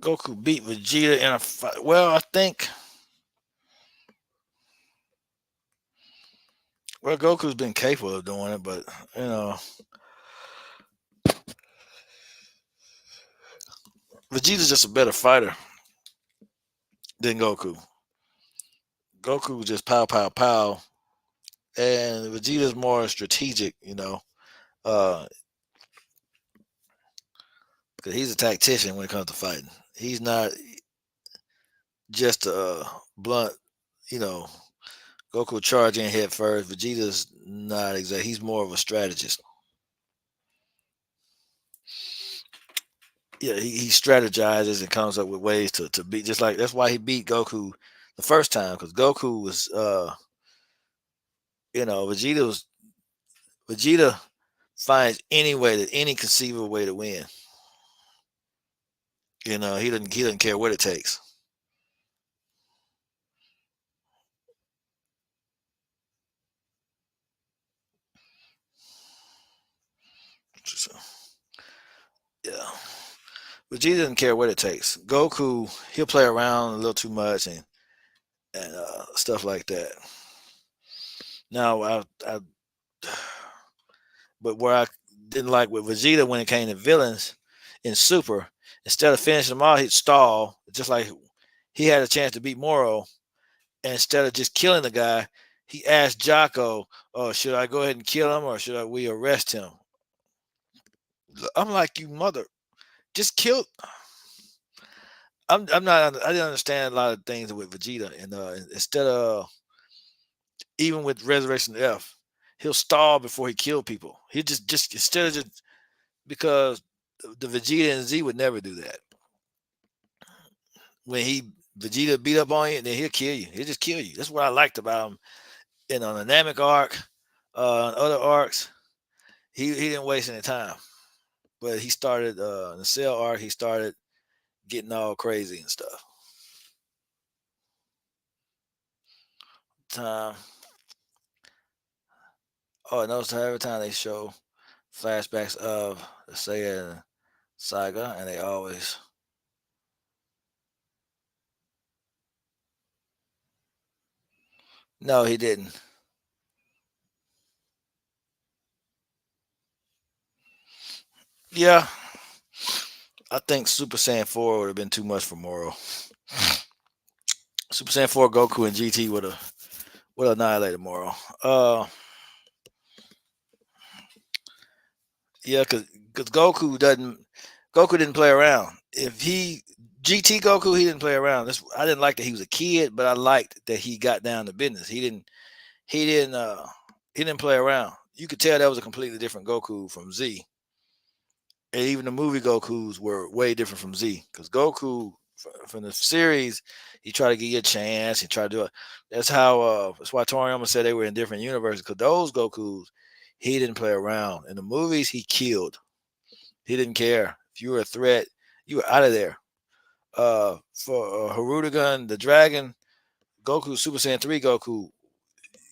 Goku beat Vegeta in a fight. Well, I think. Well, Goku's been capable of doing it, but you know, Vegeta's just a better fighter than Goku. Goku just pow pow pow, and Vegeta's more strategic. Uh, because he's a tactician when it comes to fighting. He's not just a blunt. You know, Goku charging head first. Vegeta's not exactly. He's more of a strategist. Yeah, he strategizes and comes up with ways to beat. Just like that's why he beat Goku the first time because Goku was, Vegeta finds any conceivable way to win. He doesn't care what it takes. Vegeta doesn't care what it takes. Goku, he'll play around a little too much and stuff like that. Now, but where I didn't like with Vegeta when it came to villains in Super, instead of finishing them all, he'd stall. Just like he had a chance to beat Moro, and instead of just killing the guy, he asked Jocko, "Oh, should I go ahead and kill him, or we arrest him?" I'm like, "You mother, just kill." I'm not. I didn't understand a lot of things with Vegeta, and instead of even with Resurrection F, he'll stall before he kill people. He just instead of just because the Vegeta and Z would never do that. When he Vegeta beat up on you, then he'll kill you. He'll just kill you. That's what I liked about him in on the Namek arc, and other arcs. He didn't waste any time, but he started in the Cell arc. He started getting all crazy and stuff. Time. Oh, notice how every time they show flashbacks of the Saiyan saga, and they always. No, he didn't. Yeah, I think Super Saiyan 4 would have been too much for Moro. Super Saiyan 4 Goku and GT would have annihilated Moro. Yeah, because Goku didn't play around. If he GT Goku, he didn't play around. I didn't like that he was a kid, but I liked that he got down to business. He didn't he didn't play around. You could tell that was a completely different Goku from Z. And even the movie Gokus were way different from Z. Because Goku from the series, he tried to give you a chance. He tried to do it. That's why Toriyama said they were in different universes. Because those Gokus, he didn't play around. In the movies, he killed. He didn't care. If you were a threat, you were out of there. For Harudegan, the dragon, Goku, Super Saiyan 3 Goku,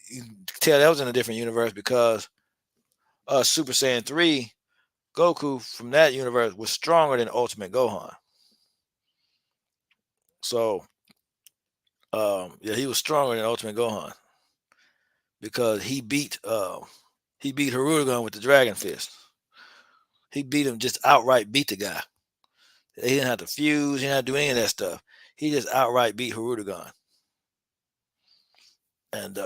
you can tell that was in a different universe because Super Saiyan 3 Goku from that universe was stronger than Ultimate Gohan. So, yeah, he was stronger than Ultimate Gohan because he beat Harudegan with the Dragon Fist. He beat him, just outright beat the guy. He didn't have to fuse, he didn't have to do any of that stuff. He just outright beat Harudegan. And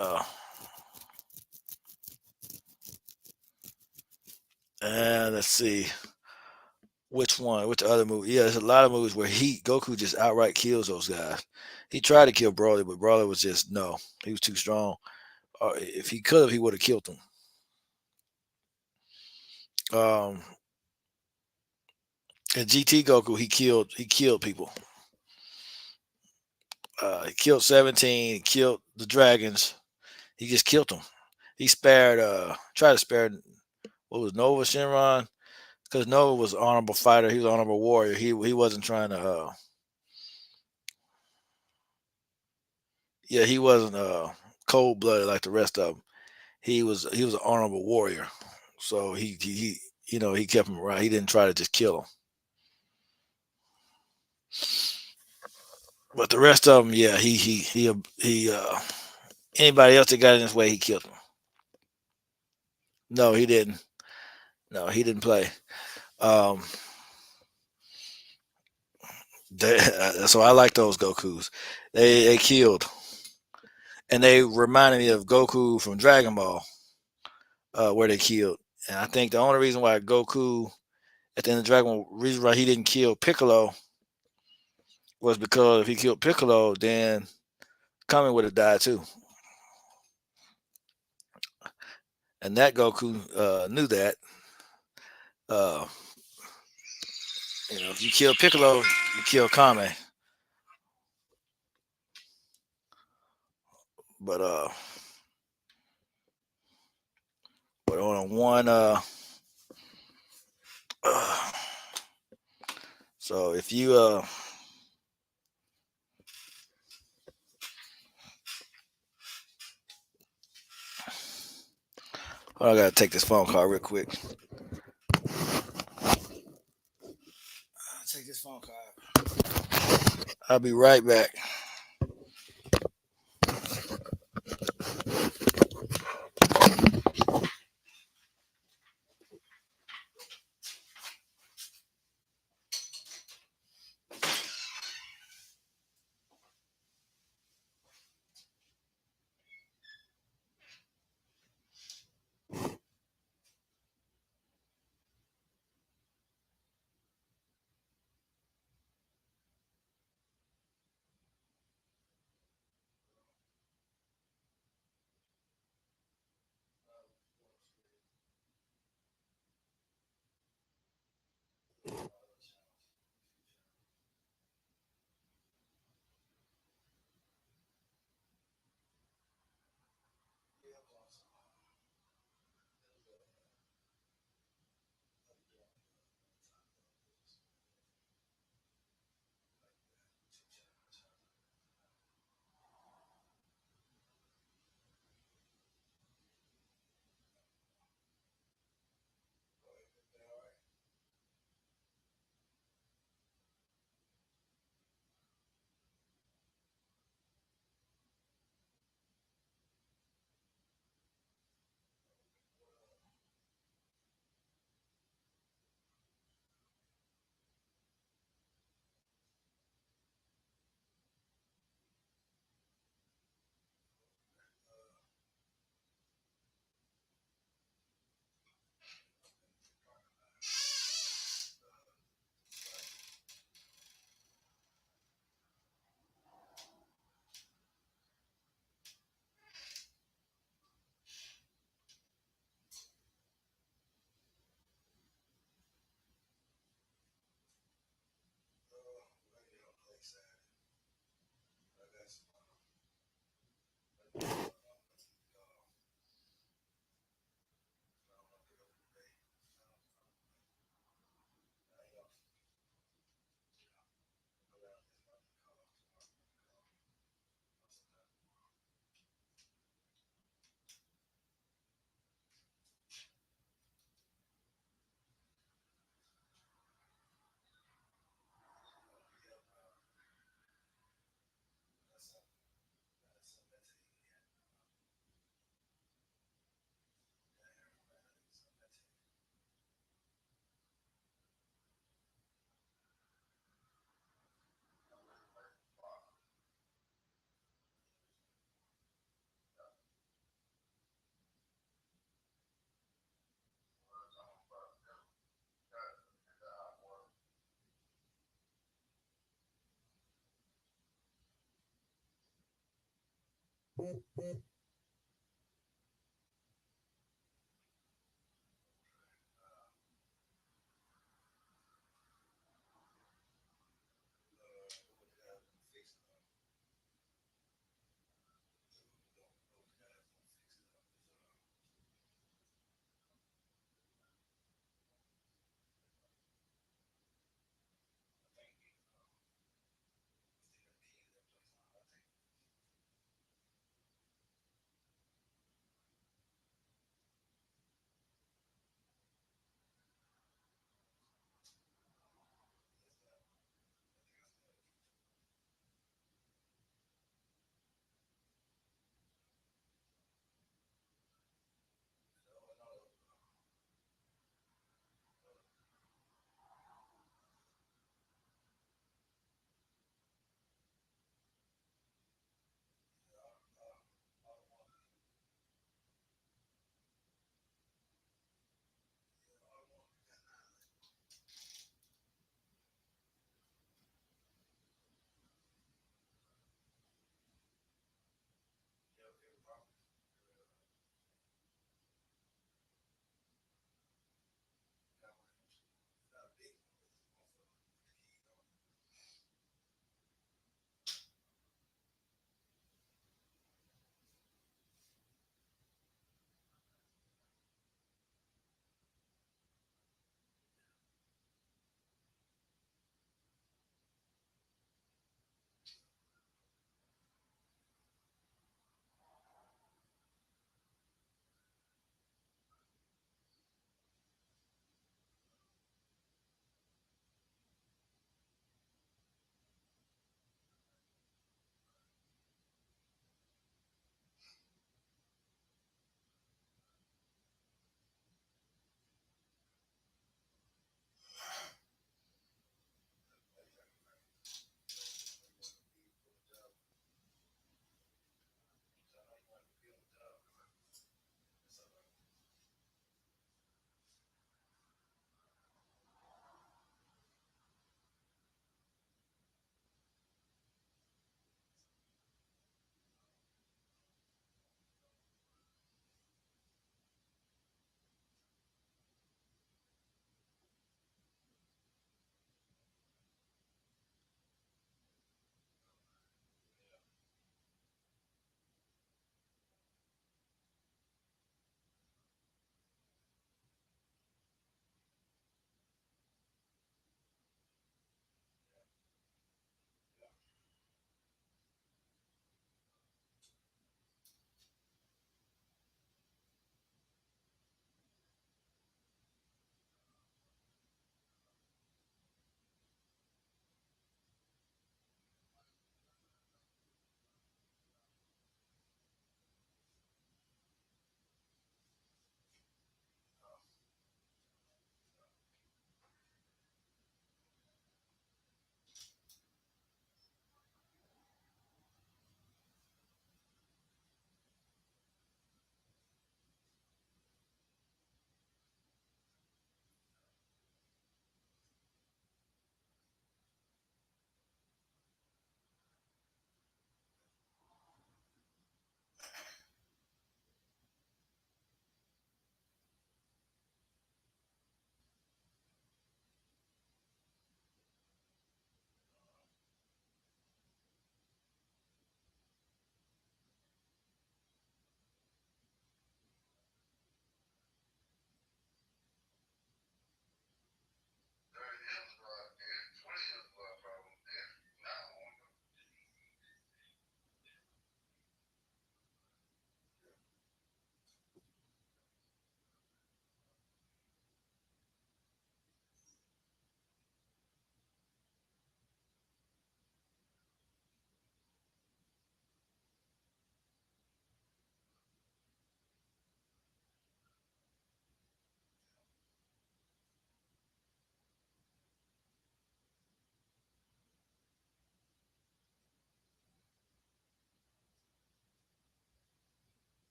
let's see which other movie. Yeah, there's a lot of movies where Goku just outright kills those guys. He tried to kill Broly, but Broly was just no. He was too strong. If he could have, he would have killed him. Um, and GT Goku, he killed people. He killed 17. He killed the dragons. He just killed them. He spared. Tried to spare. What was Nova Shinron? Because Nova was an honorable fighter. He was an honorable warrior. He wasn't trying to. Yeah, he wasn't cold blooded like the rest of them. He was an honorable warrior. So he kept him around. He didn't try to just kill him. But the rest of them, yeah, anybody else that got in his way, he killed him. No, he didn't. No, he didn't play. Um, so I like those Gokus. They killed, and they reminded me of Goku from Dragon Ball, where they killed. And I think the only reason why Goku at the end of Dragon Ball, reason why he didn't kill Piccolo was because if he killed Piccolo, then Kami would have died too. And that Goku knew that. Uh, if you kill Piccolo, you kill Kame. But on one so if you I gotta take this phone call real quick. Take this phone call. I'll be right back.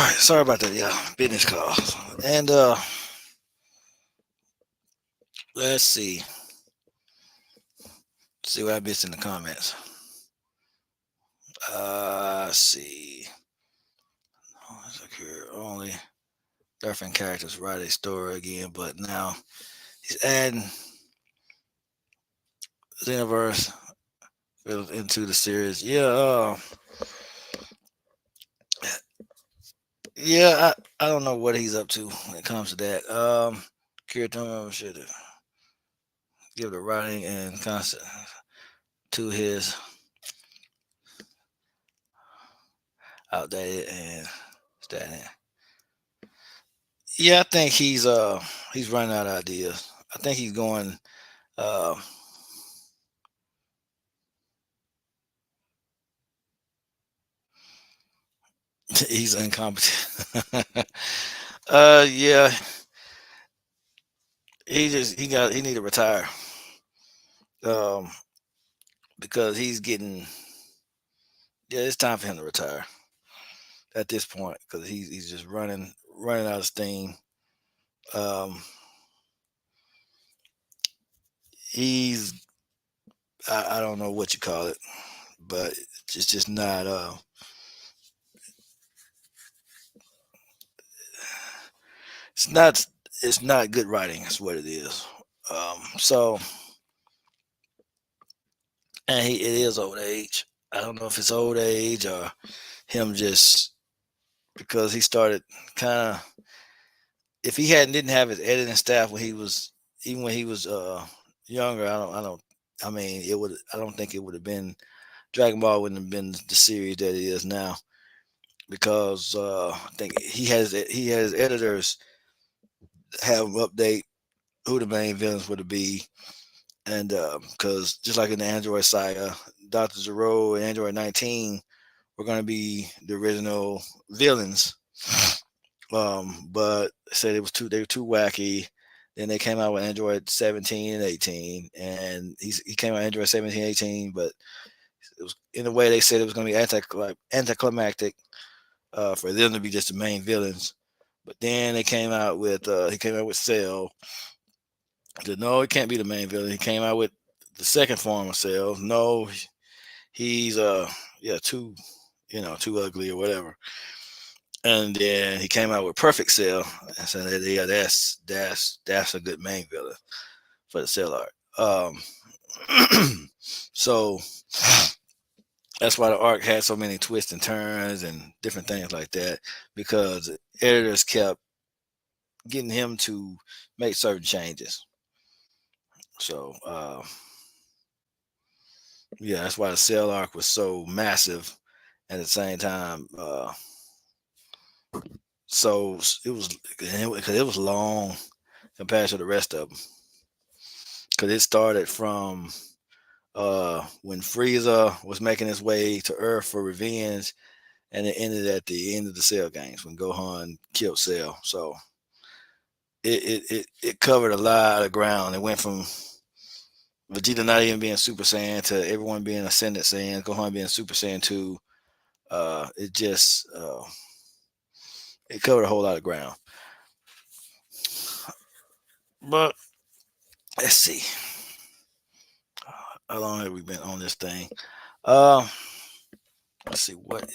right, sorry about that. Yeah, business calls. And let's see what I missed in the comments. Let's see. Oh, it's like here only different characters write a story again, but now he's adding Xenoverse into the series. Yeah, I don't know what he's up to when it comes to that. Kiritomo should give the writing and concept to his outdated and standing. Yeah, I think he's running out of ideas. I think he's going uh he's incompetent. Yeah, he need to retire. Um because he's getting yeah, it's time for him to retire at this point because he's just running out of steam. Um he's I don't know what you call it, but it's just not it's not it's not good writing. That's what it is. So and it is old age. I don't know if it's old age or him just because he started kind of if he hadn't didn't have his editing staff when he was even when he was younger. I mean it would I don't think it would have been Dragon Ball wouldn't have been the series that it is now because I think he has editors have him update who the main villains would be and because just like in the Android saga, Dr. Zero and Android 19 were going to be the original villains. But said it was they were too wacky. Then they came out with Android 17 and 18, and he came out with Android 17, 18, but it was in a way they said it was going to be anticlimactic for them to be just the main villains. But then they came out with he came out with Cell. Said, no, it can't be the main villain. He came out with the second form of Cell. No, he's yeah too ugly or whatever. And then he came out with Perfect Cell and said, yeah, that's a good main villain for the Cell art. So that's why the arc had so many twists and turns and different things like that because editors kept getting him to make certain changes. So yeah, that's why the Cell arc was so massive. At the same time, so it was because it was long compared to the rest of them. Because it started from when Frieza was making his way to Earth for revenge, and it ended at the end of the Cell games when Gohan killed Cell. So it covered a lot of ground. It went from Vegeta not even being Super Saiyan to everyone being Ascendant Saiyan, Gohan being Super Saiyan 2. It just it covered a whole lot of ground. But let's see. How long have we been on this thing? Uh, let's see what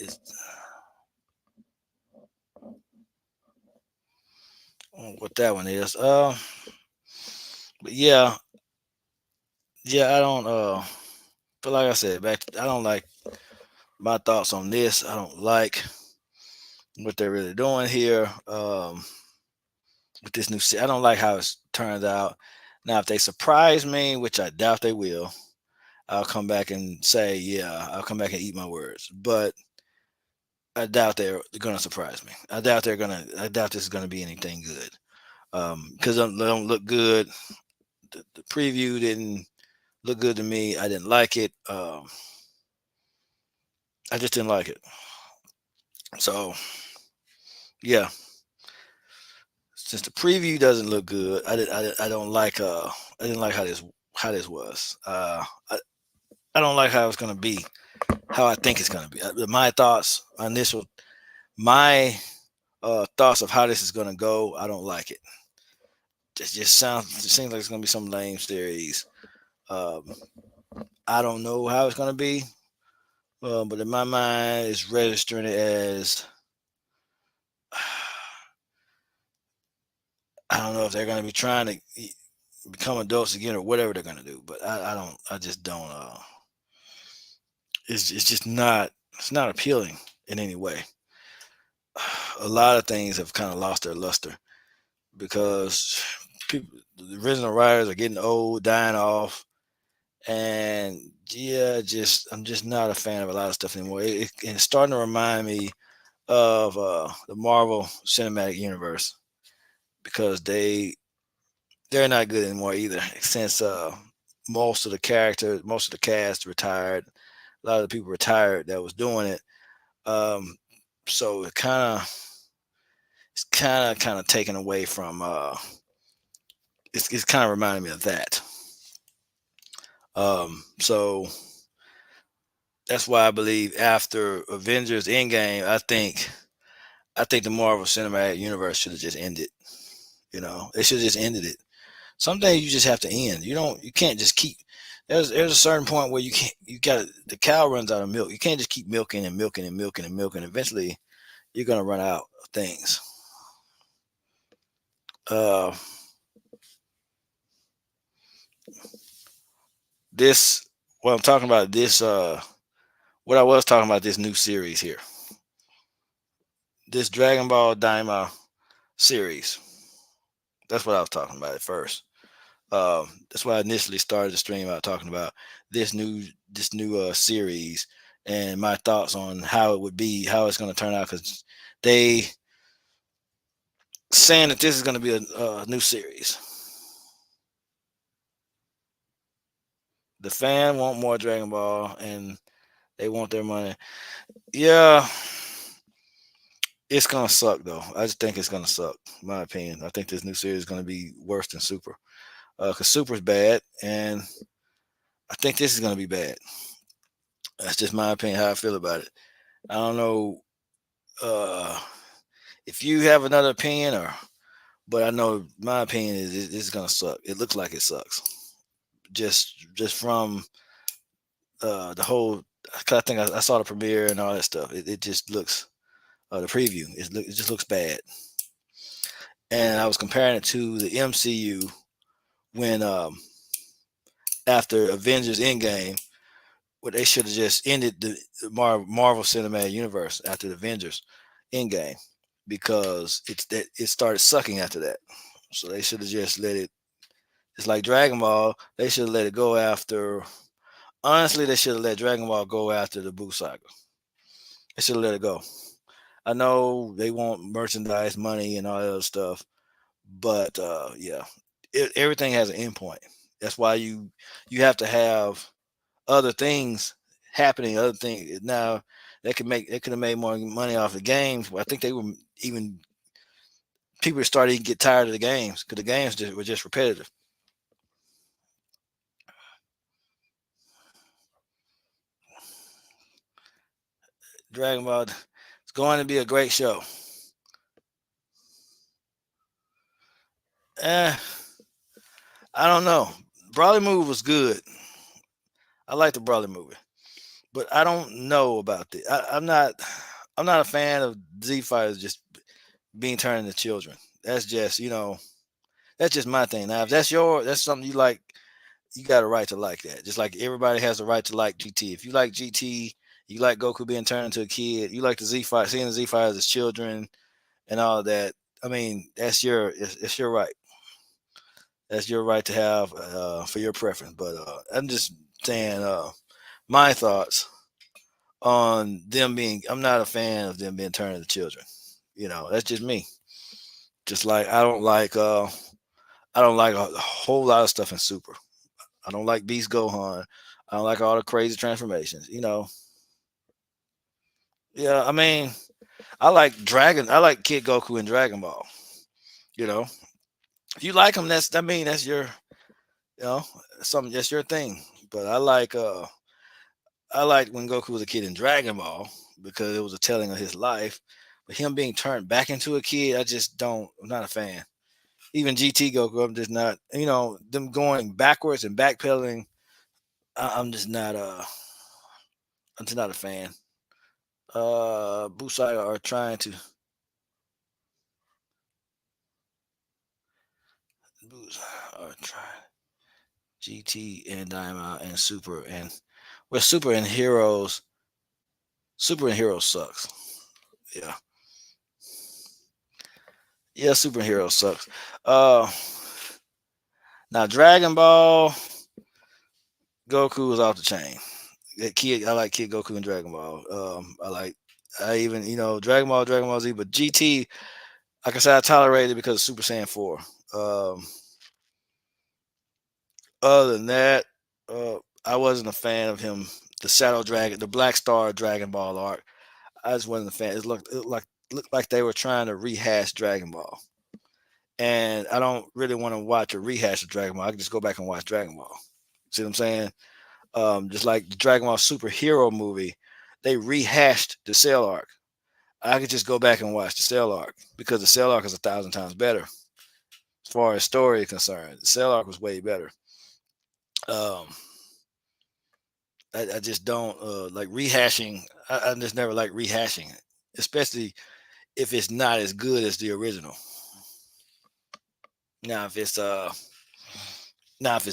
that one is. But yeah, I don't. But like I said, I don't like my thoughts on this. I don't like what they're really doing here. With this new, I don't like how it's turned out. Now, if they surprise me, which I doubt they will, I'll come back and say, yeah, I'll come back and eat my words. But I doubt they're going to surprise me. I doubt this is going to be anything good. Because they don't look good. The preview didn't look good to me. I didn't like it. I just didn't like it. So yeah, since the preview doesn't look good, I don't like I didn't like how this was. I don't like how it's going to be. How I think it's going to be. My thoughts initial my thoughts of how this is gonna go. I don't like it. It seems like it's gonna be some lame series. Um, I don't know how it's gonna be, but in my mind, it's registering it as I don't know if they're gonna be trying to become adults again or whatever they're gonna do. But I don't. I just don't. It's just not. It's not appealing in any way. A lot of things have kind of lost their luster because people, the original writers are getting old, dying off, and yeah, just I'm just not a fan of a lot of stuff anymore. And it's starting to remind me of the Marvel Cinematic Universe because they're not good anymore either. Since most of the cast retired, a lot of the people retired that was doing it. Um, so kind of taken away from. It's kind of reminding me of that. So that's why I believe after Avengers Endgame, I think the Marvel Cinematic Universe should have just ended. You know, they should have just ended it. Some things you just have to end. You can't just keep. There's a certain point where you got the cow runs out of milk. You can't just keep milking and milking and milking and milking. Eventually, you're gonna run out of things. Uh, this what I'm talking about. What I was talking about this new series here. This Dragon Ball Daima series. That's what I was talking about at first. That's why I initially started the stream out talking about this new series and my thoughts on how it would be, how it's going to turn out. Because they saying that this is going to be a new series. The fan want more Dragon Ball, and they want their money. Yeah, it's gonna suck though. I just think it's gonna suck. In my opinion, I think this new series is gonna be worse than Super. Because Super's bad, and I think this is gonna be bad. That's just my opinion. How I feel about it. I don't know uh, if you have another opinion, but I know my opinion is it's gonna suck. It looks like it sucks. Just from the whole. 'Cause I think I saw the premiere and all that stuff. It just looks the preview. It just looks bad. And I was comparing it to the MCU when after Avengers Endgame, where they should have just ended the Marvel Cinematic Universe after the Avengers Endgame because it started sucking after that. So they should have just let it. It's like Dragon Ball. They should have let it go after. Honestly, they should have let Dragon Ball go after the Buu Saga. They should have let it go. I know they want merchandise, money, and all that other stuff, but yeah, everything has an endpoint. That's why you have to have other things happening. Other things now they could have made more money off the games. But I think they were even people started to get tired of the games because the games were just repetitive. Dragon Ball, it's going to be a great show. Eh, I don't know. Brawley movie was good. I like the Brawley movie, but I don't know about this. I'm not a fan of Z fighters just being turned into children. That's just that's just my thing. Now, if that's something you like, you got a right to like that. Just like everybody has a right to like GT. If you like GT, you like Goku being turned into a kid. You like the Z fight, seeing the Z fighters as children and all of that. I mean, it's your right. That's your right to have for your preference. But I'm just saying my thoughts on them being. I'm not a fan of them being turned into children. That's just me. Just like I don't like a whole lot of stuff in Super. I don't like Beast Gohan. I don't like all the crazy transformations. Yeah, I mean, I like Kid Goku and Dragon Ball. You know, if you like them, that's your you know something that's your thing. But I like when Goku was a kid in Dragon Ball because it was a telling of his life. But him being turned back into a kid, I just don't. I'm not a fan. Even GT Goku, I'm just not. Them going backwards and backpedaling. I'm just not. I'm just not a fan. Busai are trying to. Busai are trying. GT and Diamond and Super and well, Super and Heroes. Super and Heroes sucks. Yeah, yeah, Super and Heroes sucks. Uh, Now Dragon Ball Goku is off the chain. Kid, I like Kid Goku and Dragon Ball. I even Dragon Ball Z, but GT, like I said, I tolerated it because of Super Saiyan 4. Um, Other than that, uh, I wasn't a fan of him. The Shadow Dragon, the Black Star Dragon Ball arc. I just wasn't a fan. It looked like they were trying to rehash Dragon Ball, and I don't really want to watch a rehash of Dragon Ball. I can just go back and watch Dragon Ball. See what I'm saying? Just like the Dragon Ball superhero movie, they rehashed the Cell arc. I could just go back and watch the Cell arc because the Cell arc is 1,000 times better as far as story is concerned. The Cell arc was way better. Um, I just don't like rehashing. I just never like rehashing, especially if it's not as good as the original. Now, if it's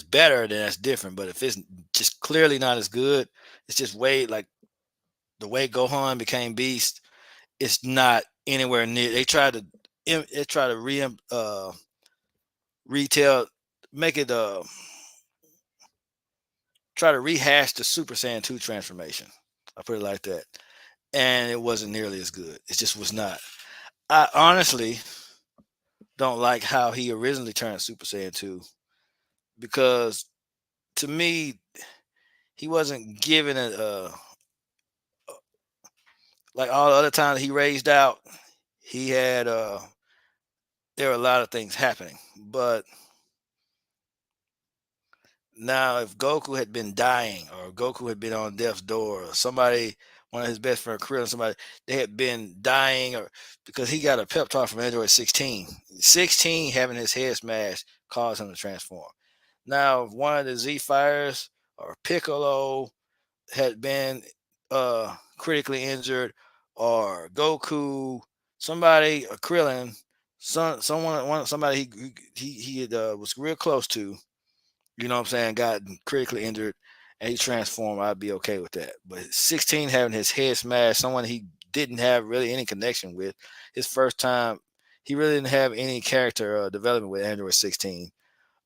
better, then that's different. But if it's just clearly not as good, it's just way like the way Gohan became Beast. It's not anywhere near. They try to retell, make it try to rehash the Super Saiyan 2 transformation. I put it like that, and it wasn't nearly as good. It just was not. I honestly don't like how he originally turned Super Saiyan 2 because to me he wasn't given it like all the other times he raised out. He had there were a lot of things happening, but now, if Goku had been dying, or Goku had been on death's door, or somebody, one of his best friend Krill, somebody, they had been dying, or because he got a pep talk from Android 16. 16 having his head smashed caused him to transform. Now, if one of the Z Fires or Piccolo had been critically injured, or Goku, somebody, or Krillin, somebody he was real close to, what I'm saying, got critically injured and he transformed, I'd be okay with that. But 16 having his head smashed, someone he didn't have really any connection with, his first time, he really didn't have any character development with Android 16.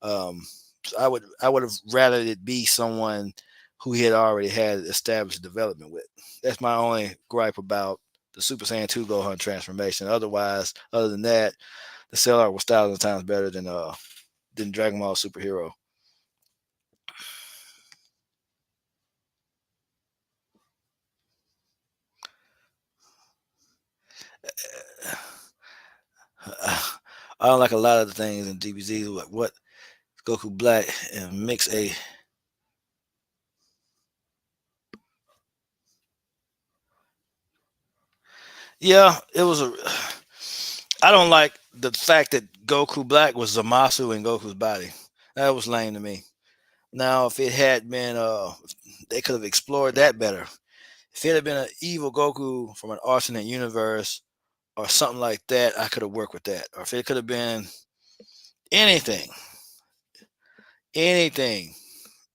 So I would have rather it be someone who he had already had established development with. That's my only gripe about the Super Saiyan 2 Gohan transformation. Otherwise, other than that, the Cell Arc was 1,000 times better than Dragon Ball Superhero. I don't like a lot of the things in DBZ, like what Goku Black and mix a. Yeah, it was a. I don't like the fact that Goku Black was Zamasu in Goku's body. That was lame to me. Now, if it had been, they could have explored that better. If it had been an evil Goku from an alternate universe or something like that, I could have worked with that. Or if it could have been anything, anything,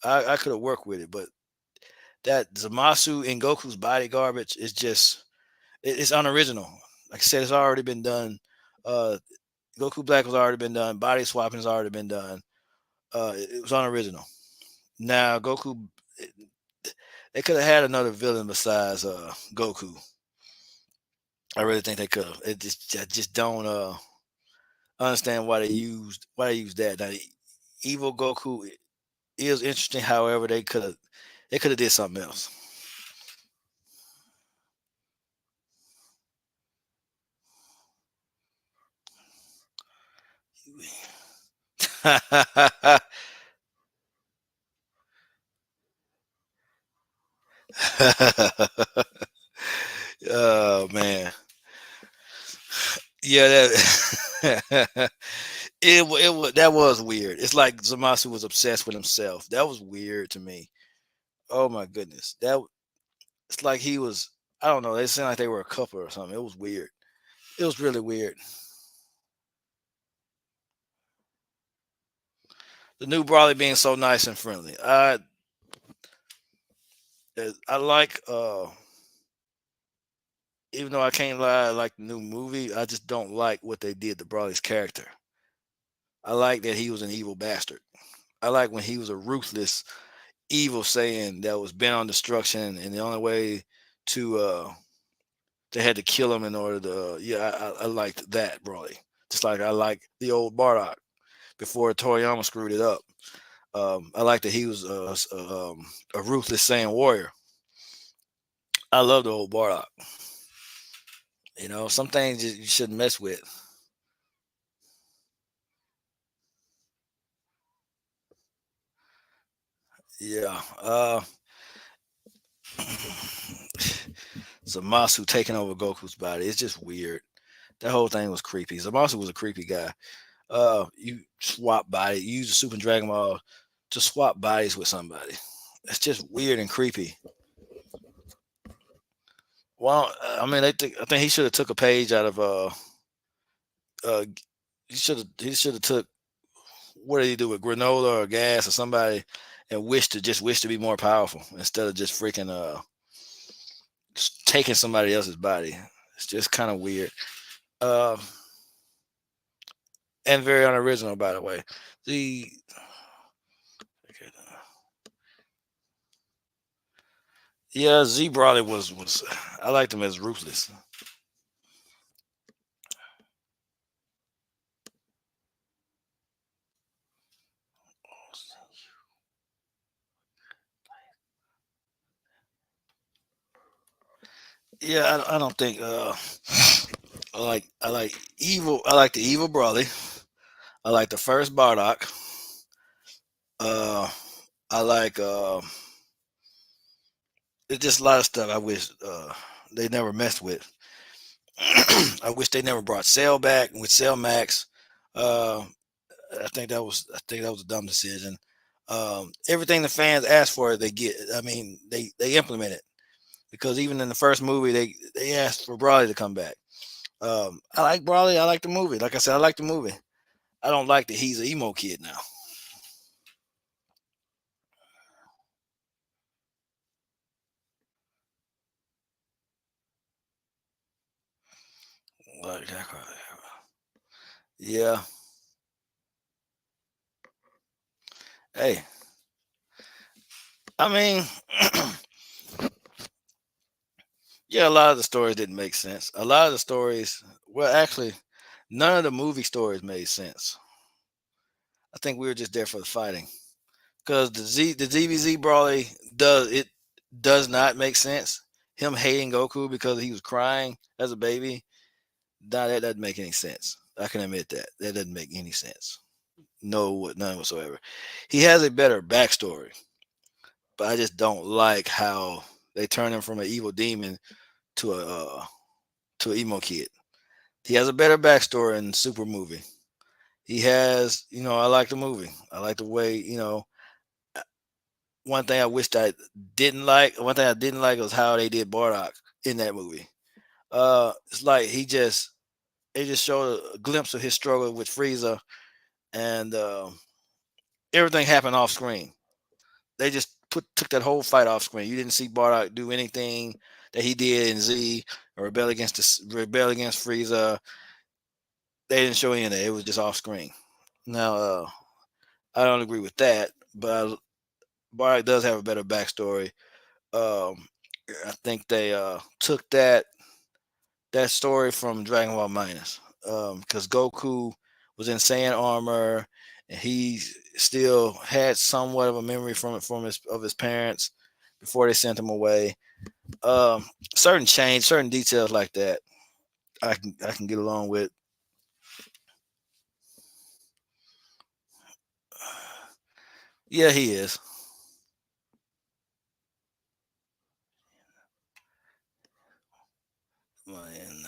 I could have worked with it. But that Zamasu in Goku's body garbage is just it's unoriginal. Like I said, it's already been done. Uh, Goku Black has already been done. Body swapping has already been done. It was unoriginal. Now Goku, they could have had another villain besides Goku. I really think they could have. I just don't understand why they used that. Now, evil Goku is interesting. However, they could have did something else. Oh man. Yeah, that that was weird. It's like Zamasu was obsessed with himself. That was weird to me. Oh my goodness, it's like he was. I don't know. They seemed like they were a couple or something. It was weird. It was really weird. The new Brawley being so nice and friendly. I like. Even though I can't lie, I like the new movie. I just don't like what they did to Brawley's character. I like that he was an evil bastard. I like when he was a ruthless, evil Saiyan that was bent on destruction, and the only way to they had to kill him in order to. Yeah, I liked that Brawley. Just like I like the old Bardock before Toriyama screwed it up. I like that he was a ruthless Saiyan warrior. I love the old Bardock. Some things you shouldn't mess with. Yeah. Zamasu taking over Goku's body. It's just weird. That whole thing was creepy. Zamasu was a creepy guy. You swap body, you use the Super Dragon Ball to swap bodies with somebody. It's just weird and creepy. Well, I mean, I think he should have took a page out of uh he should have took what did he do with granola or gas or somebody and wish to be more powerful instead of just freaking taking somebody else's body. It's just kind of weird. Uh, and very unoriginal, by the way. The Yeah, Z Brawley was I liked him as ruthless. Yeah, I don't think I like the evil Brawley. I like the first Bardock. Uh, I like it's just a lot of stuff I wish they never messed with. I wish they never brought Cell back with Cell Max. Uh, I think that was a dumb decision. Everything the fans asked for, they get. I mean, they implement it because even in the first movie, they asked for Brawley to come back. I like Brawley. I like the movie. Like I said, I like the movie. I don't like that he's an emo kid now. Like, yeah. Hey, I mean, yeah, a lot of the stories didn't make sense. A lot of the stories, well, actually, none of the movie stories made sense. I think we were just there for the fighting because the DBZ Brawley does not make sense. Him hating Goku because he was crying as a baby, that doesn't make any sense. I can admit that doesn't make any sense. No, none whatsoever. He has a better backstory, but I just don't like how they turn him from an evil demon to a to an emo kid. He has a better backstory in the Super movie. He has, I like the movie. I like the way, one thing I didn't like was how they did Bardock in that movie. It's like they just showed a glimpse of his struggle with Frieza, and everything happened off screen. They just took that whole fight off screen. You didn't see Bardock do anything that he did in Z or rebel against Frieza. They didn't show any of that. It was just off screen. Now, I don't agree with that, but Bardock does have a better backstory. Um, I think they took that story from Dragon Ball Minus because Goku was in Saiyan armor and he still had somewhat of a memory from his parents before they sent him away. Um, certain details like that, I can get along with. Yeah, he is. And,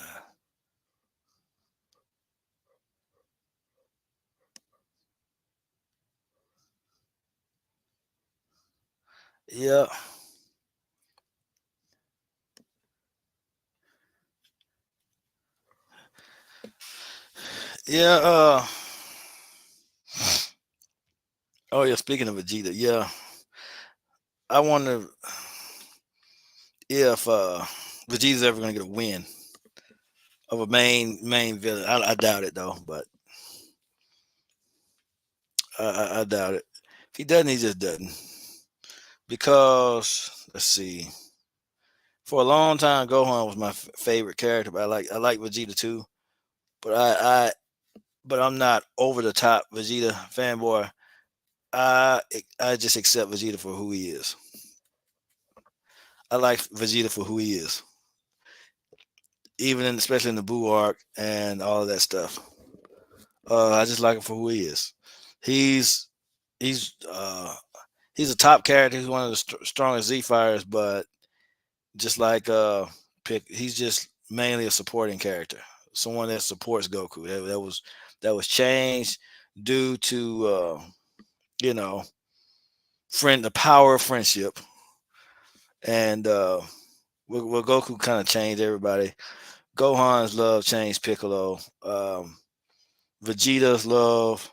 Yeah. Yeah. Oh yeah. Speaking of Vegeta, yeah, I wonder if Vegeta's ever gonna get a win of a main villain. I doubt it though, but I doubt it. If he doesn't, he just doesn't. Because let's see, for a long time, Gohan was my favorite character, but I like Vegeta too. But but I'm not over the top Vegeta fanboy. I just accept Vegeta for who he is. I like Vegeta for who he is, even especially in the Buu arc and all of that stuff. I just like him for who he is. He's he's uh, he's a top character. He's one of the strongest Z fighters, but just like he's just mainly a supporting character, someone that supports Goku. That was changed due to you know the power of friendship, and well, Goku kind of changed everybody. Gohan's love changed Piccolo. Vegeta's love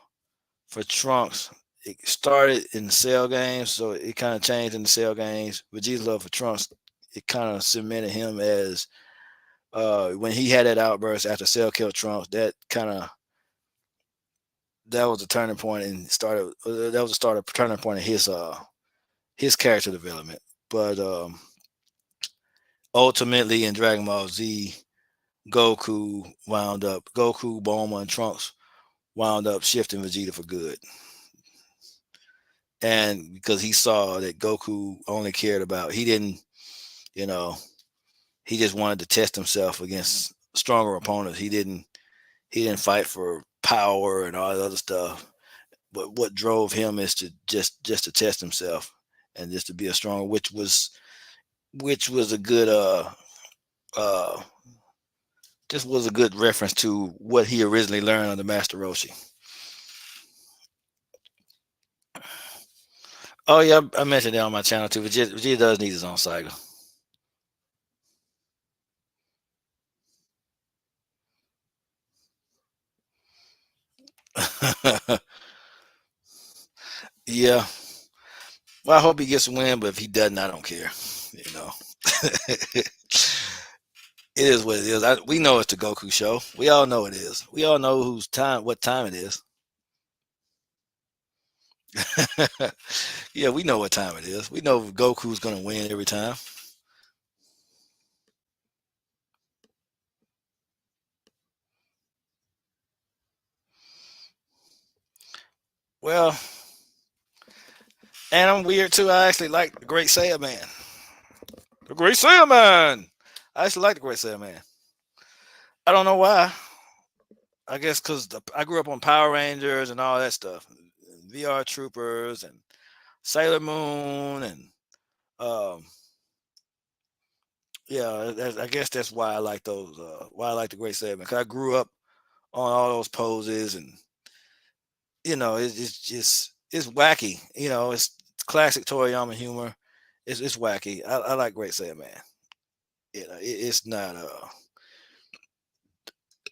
for Trunks, it started in the Cell games, so it kind of changed in the Cell games. Vegeta's love for Trunks, it kind of cemented him as when he had that outburst after Cell killed Trunks. That was a turning point and started. That was a start of turning point in his character development. But ultimately, in Dragon Ball Z, Goku, Bulma, and Trunks wound up shifting Vegeta for good. And because he saw that Goku only cared about, he didn't, you know, he just wanted to test himself against stronger opponents. He didn't fight for power and all that other stuff. But what drove him is to just to test himself and just to be a stronger, which was a good uh this was a good reference to what he originally learned under Master Roshi. Oh yeah, I mentioned that on my channel too. Vegeta does need his own cycle. Yeah. Well, I hope he gets a win, but if he doesn't, I don't care. You know, it is what it is. We know it's the Goku show. We all know it is. We all know what time it is. Yeah, we know what time it is. We know Goku's gonna win every time. Well, and I'm weird too. I actually like the Great Saiyaman. The Great Saiyaman. I actually like the Great Saiyaman. I don't know why. I guess because I grew up on Power Rangers and all that stuff, VR Troopers and Sailor Moon, and um, yeah, I guess that's why I like those. Why I like the Great Saiyaman, because I grew up on all those poses, and it's just it's wacky. It's classic Toriyama humor. It's wacky. I like Great Saiyaman. It's not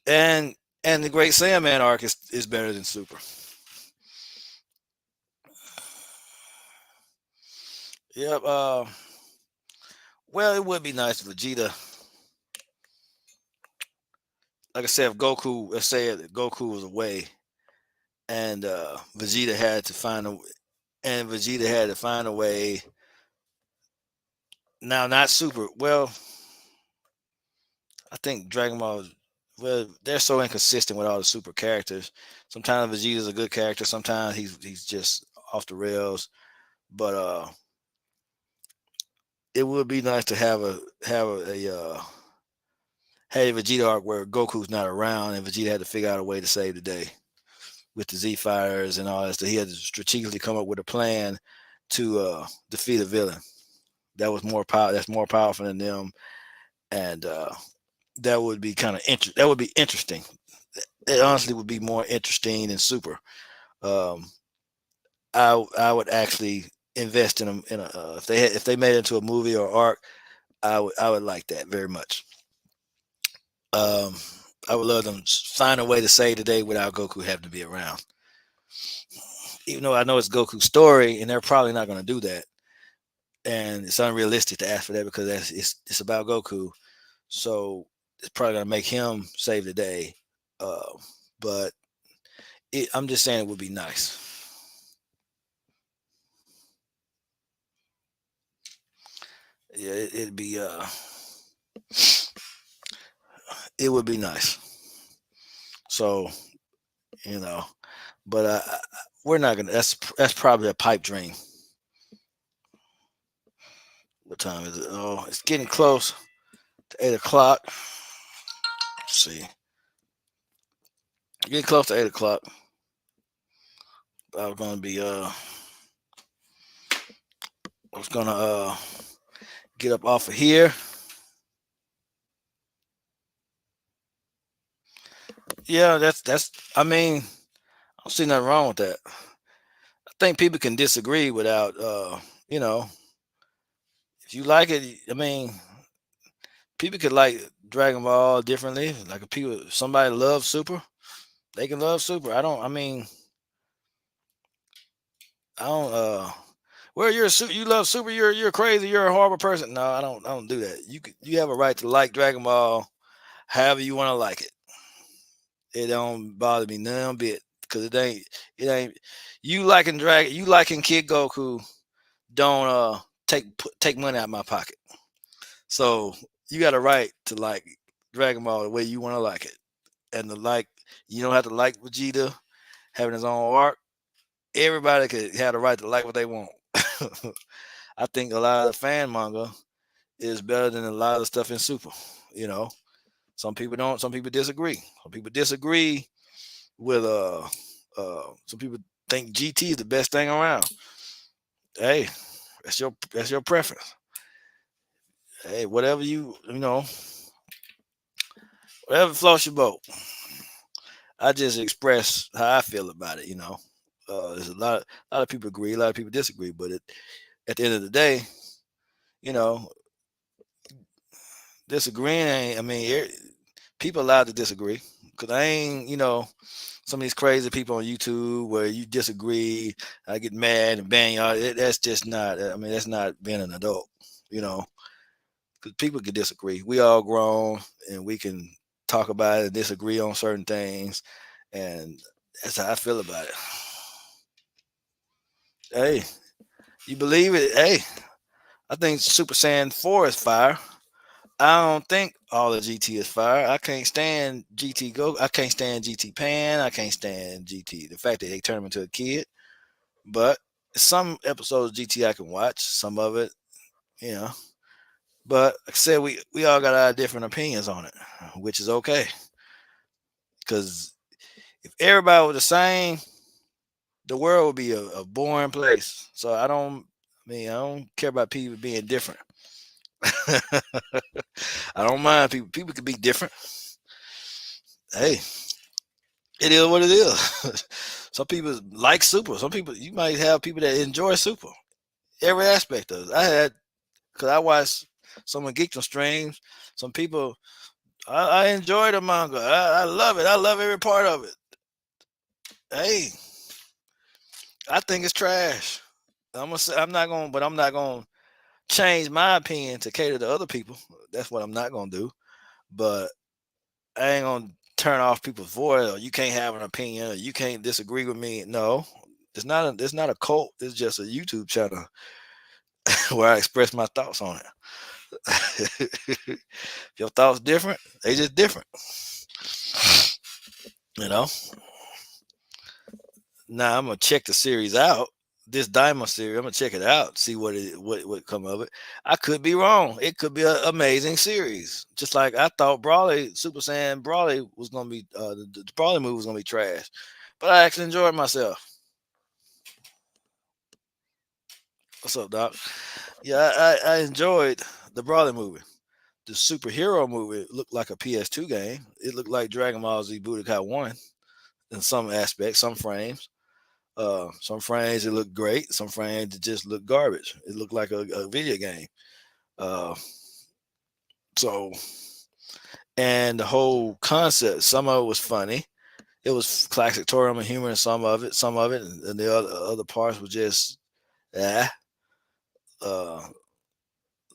and and the Great Saiyaman arc is better than Super. Yep. Well, it would be nice if Vegeta, like I said, if Goku, let's say that Goku was away, and Vegeta had to find a way. Now, not Super. Well, I think Dragon Ball. Well, they're so inconsistent with all the super characters. Sometimes Vegeta's a good character. Sometimes he's just off the rails. But it would be nice to have a Vegeta arc where Goku's not around and Vegeta had to figure out a way to save the day with the Z fighters and all that. So he had to strategically come up with a plan to defeat a villain that's more powerful than them, and that would be that would be interesting. It honestly would be more interesting than Super. Um, I would actually. invest in them. If they made it into a movie or arc, I would like that very much. Um, I would love them find a way to save the day without Goku having to be around. Even though I know it's Goku's story, and they're probably not going to do that, and it's unrealistic to ask for that because it's about Goku. So it's probably going to make him save the day. But I'm just saying it would be nice. Yeah, it'd be it would be nice. So you know, but we're not gonna. That's probably a pipe dream. What time is it? Oh, it's getting close to 8 o'clock. Let's see, getting close to 8 o'clock. I was gonna be I was gonna get up off of here. Yeah, that's. I mean, I don't see nothing wrong with that. I think people can disagree without you know, if you like it. I mean, people could like Dragon Ball differently. Like if somebody loves Super, they can love Super. I don't. I mean, I don't. Well, you love Super. You're crazy. You're a horrible person. No, I don't do that. You have a right to like Dragon Ball, however you want to like it. It don't bother me none bit because it ain't you liking Kid Goku. Don't take money out of my pocket. So you got a right to like Dragon Ball the way you want to like it, and the like. You don't have to like Vegeta having his own arc. Everybody could have the right to like what they want. I think a lot of the fan manga is better than a lot of the stuff in Super. You know, some people don't. Some people disagree. Some people disagree with some people think GT is the best thing around. Hey, that's your preference. Hey, whatever whatever floats your boat. I just express how I feel about it. There's a lot of people agree, a lot of people disagree, but at the end of the day, you know, disagreeing ain't. I mean, people allowed to disagree because I ain't. Some of these crazy people on YouTube where you disagree, I get mad and bang y'all. That's just not. I mean, that's not being an adult. You know, because people can disagree. We all grown and we can talk about it and disagree on certain things, and that's how I feel about it. Hey, you believe it? Hey, I think Super Saiyan 4 is fire. I don't think all of GT is fire. I can't stand GT Go. I can't stand GT Pan. I can't stand GT. The fact that they turn him into a kid. But some episodes of GT I can watch. Some of it, you know. But like I said, we all got our different opinions on it, which is okay. Because if everybody was the same, the world would be a boring place. So I don't care about people being different. I don't mind people. People can be different. Hey, it is what it is. Some people like Super. Some people you might have people that enjoy Super. Every aspect of it. Because I watch some of Geekdom streams. Some people I enjoy the manga. I love it. I love every part of it. Hey, I think it's trash. I'm not gonna change my opinion to cater to other people. That's what I'm not gonna do. But I ain't gonna turn off people's voice or you can't have an opinion or you can't disagree with me. No. It's not a cult. It's just a YouTube channel where I express my thoughts on it. Your thoughts different, they just different. You know? Now I'm gonna check the series out. This Diamond series, I'm gonna check it out, see what come of it. I could be wrong. It could be an amazing series. Just like I thought Super Saiyan Brawly was gonna be the Brawly movie was gonna be trash. But I actually enjoyed myself. What's up, Doc? Yeah, I enjoyed the Brawly movie. The superhero movie looked like a PS2 game. It looked like Dragon Ball Z Budokai 1 in some aspects, some frames. Some frames it looked great. Some frames it just looked garbage. It looked like a video game. Uh, so, and the whole concept, some of it was funny. It was classic Toriyama humor in some of it, and the other parts were just, eh. Uh,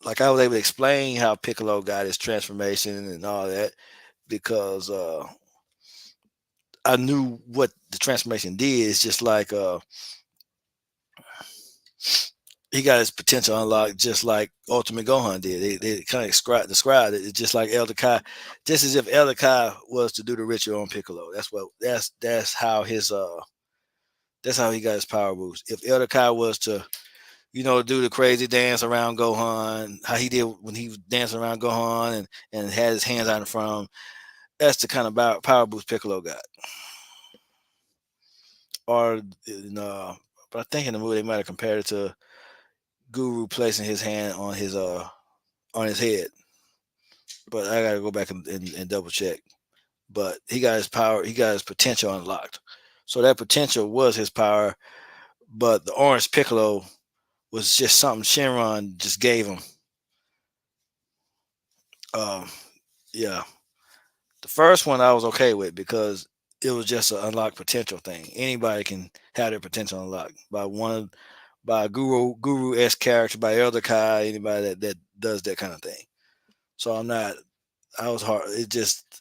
like I was able to explain how Piccolo got his transformation and all that because I knew what the transformation did. It's just like he got his potential unlocked just like Ultimate Gohan did. They kind of described it. It's just like Elder Kai, just as if Elder Kai was to do the ritual on Piccolo. That's how his that's how he got his power boost. If Elder Kai was to, do the crazy dance around Gohan, how he did when he was dancing around Gohan and had his hands out in front of him, that's the kind of power boost Piccolo got. Or, but I think in the movie they might have compared it to Guru placing his hand on his head. But I gotta go back and double check. But he got his power, he got his potential unlocked. So that potential was his power, but the orange Piccolo was just something Shenron just gave him. Um, yeah, the first one I was okay with because it was just an unlocked potential thing. Anybody can have their potential unlocked by a Guru S character, by Elder Kai, anybody that does that kind of thing. So I'm not. I was hard. It just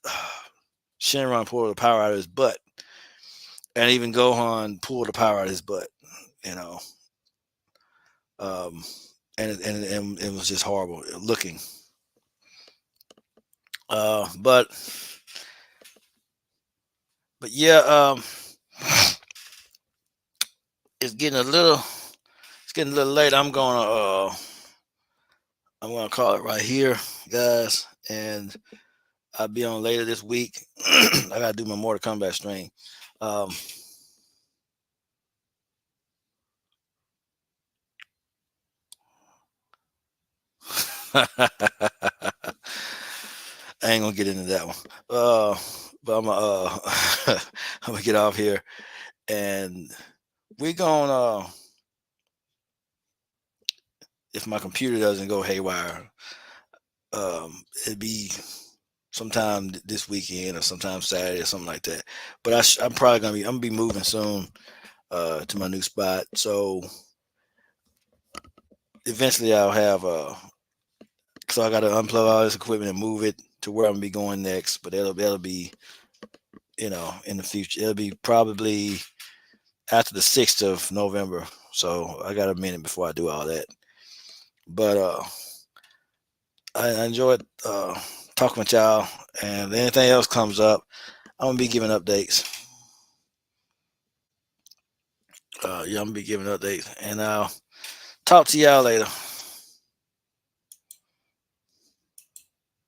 Shenron pulled the power out of his butt, and even Gohan pulled the power out of his butt. You know, um, and it was just horrible looking. But yeah, it's getting a little late. I'm gonna call it right here, guys, and I'll be on later this week. I gotta do my Mortal Kombat stream. Um, I ain't gonna get into that one. But I'm gonna get off here, and we're gonna if my computer doesn't go haywire, it'd be sometime this weekend or sometime Saturday or something like that. But I'm probably I'm gonna be moving soon to my new spot, so eventually I'll have so I got to unplug all this equipment and move it to where I'm gonna be going next. But that'll be in the future. It'll be probably after the 6th of November. So I got a minute before I do all that. But I enjoyed talking with y'all. And if anything else comes up, I'm gonna be giving updates. Yeah, I'm gonna be giving updates, and I'll talk to y'all later.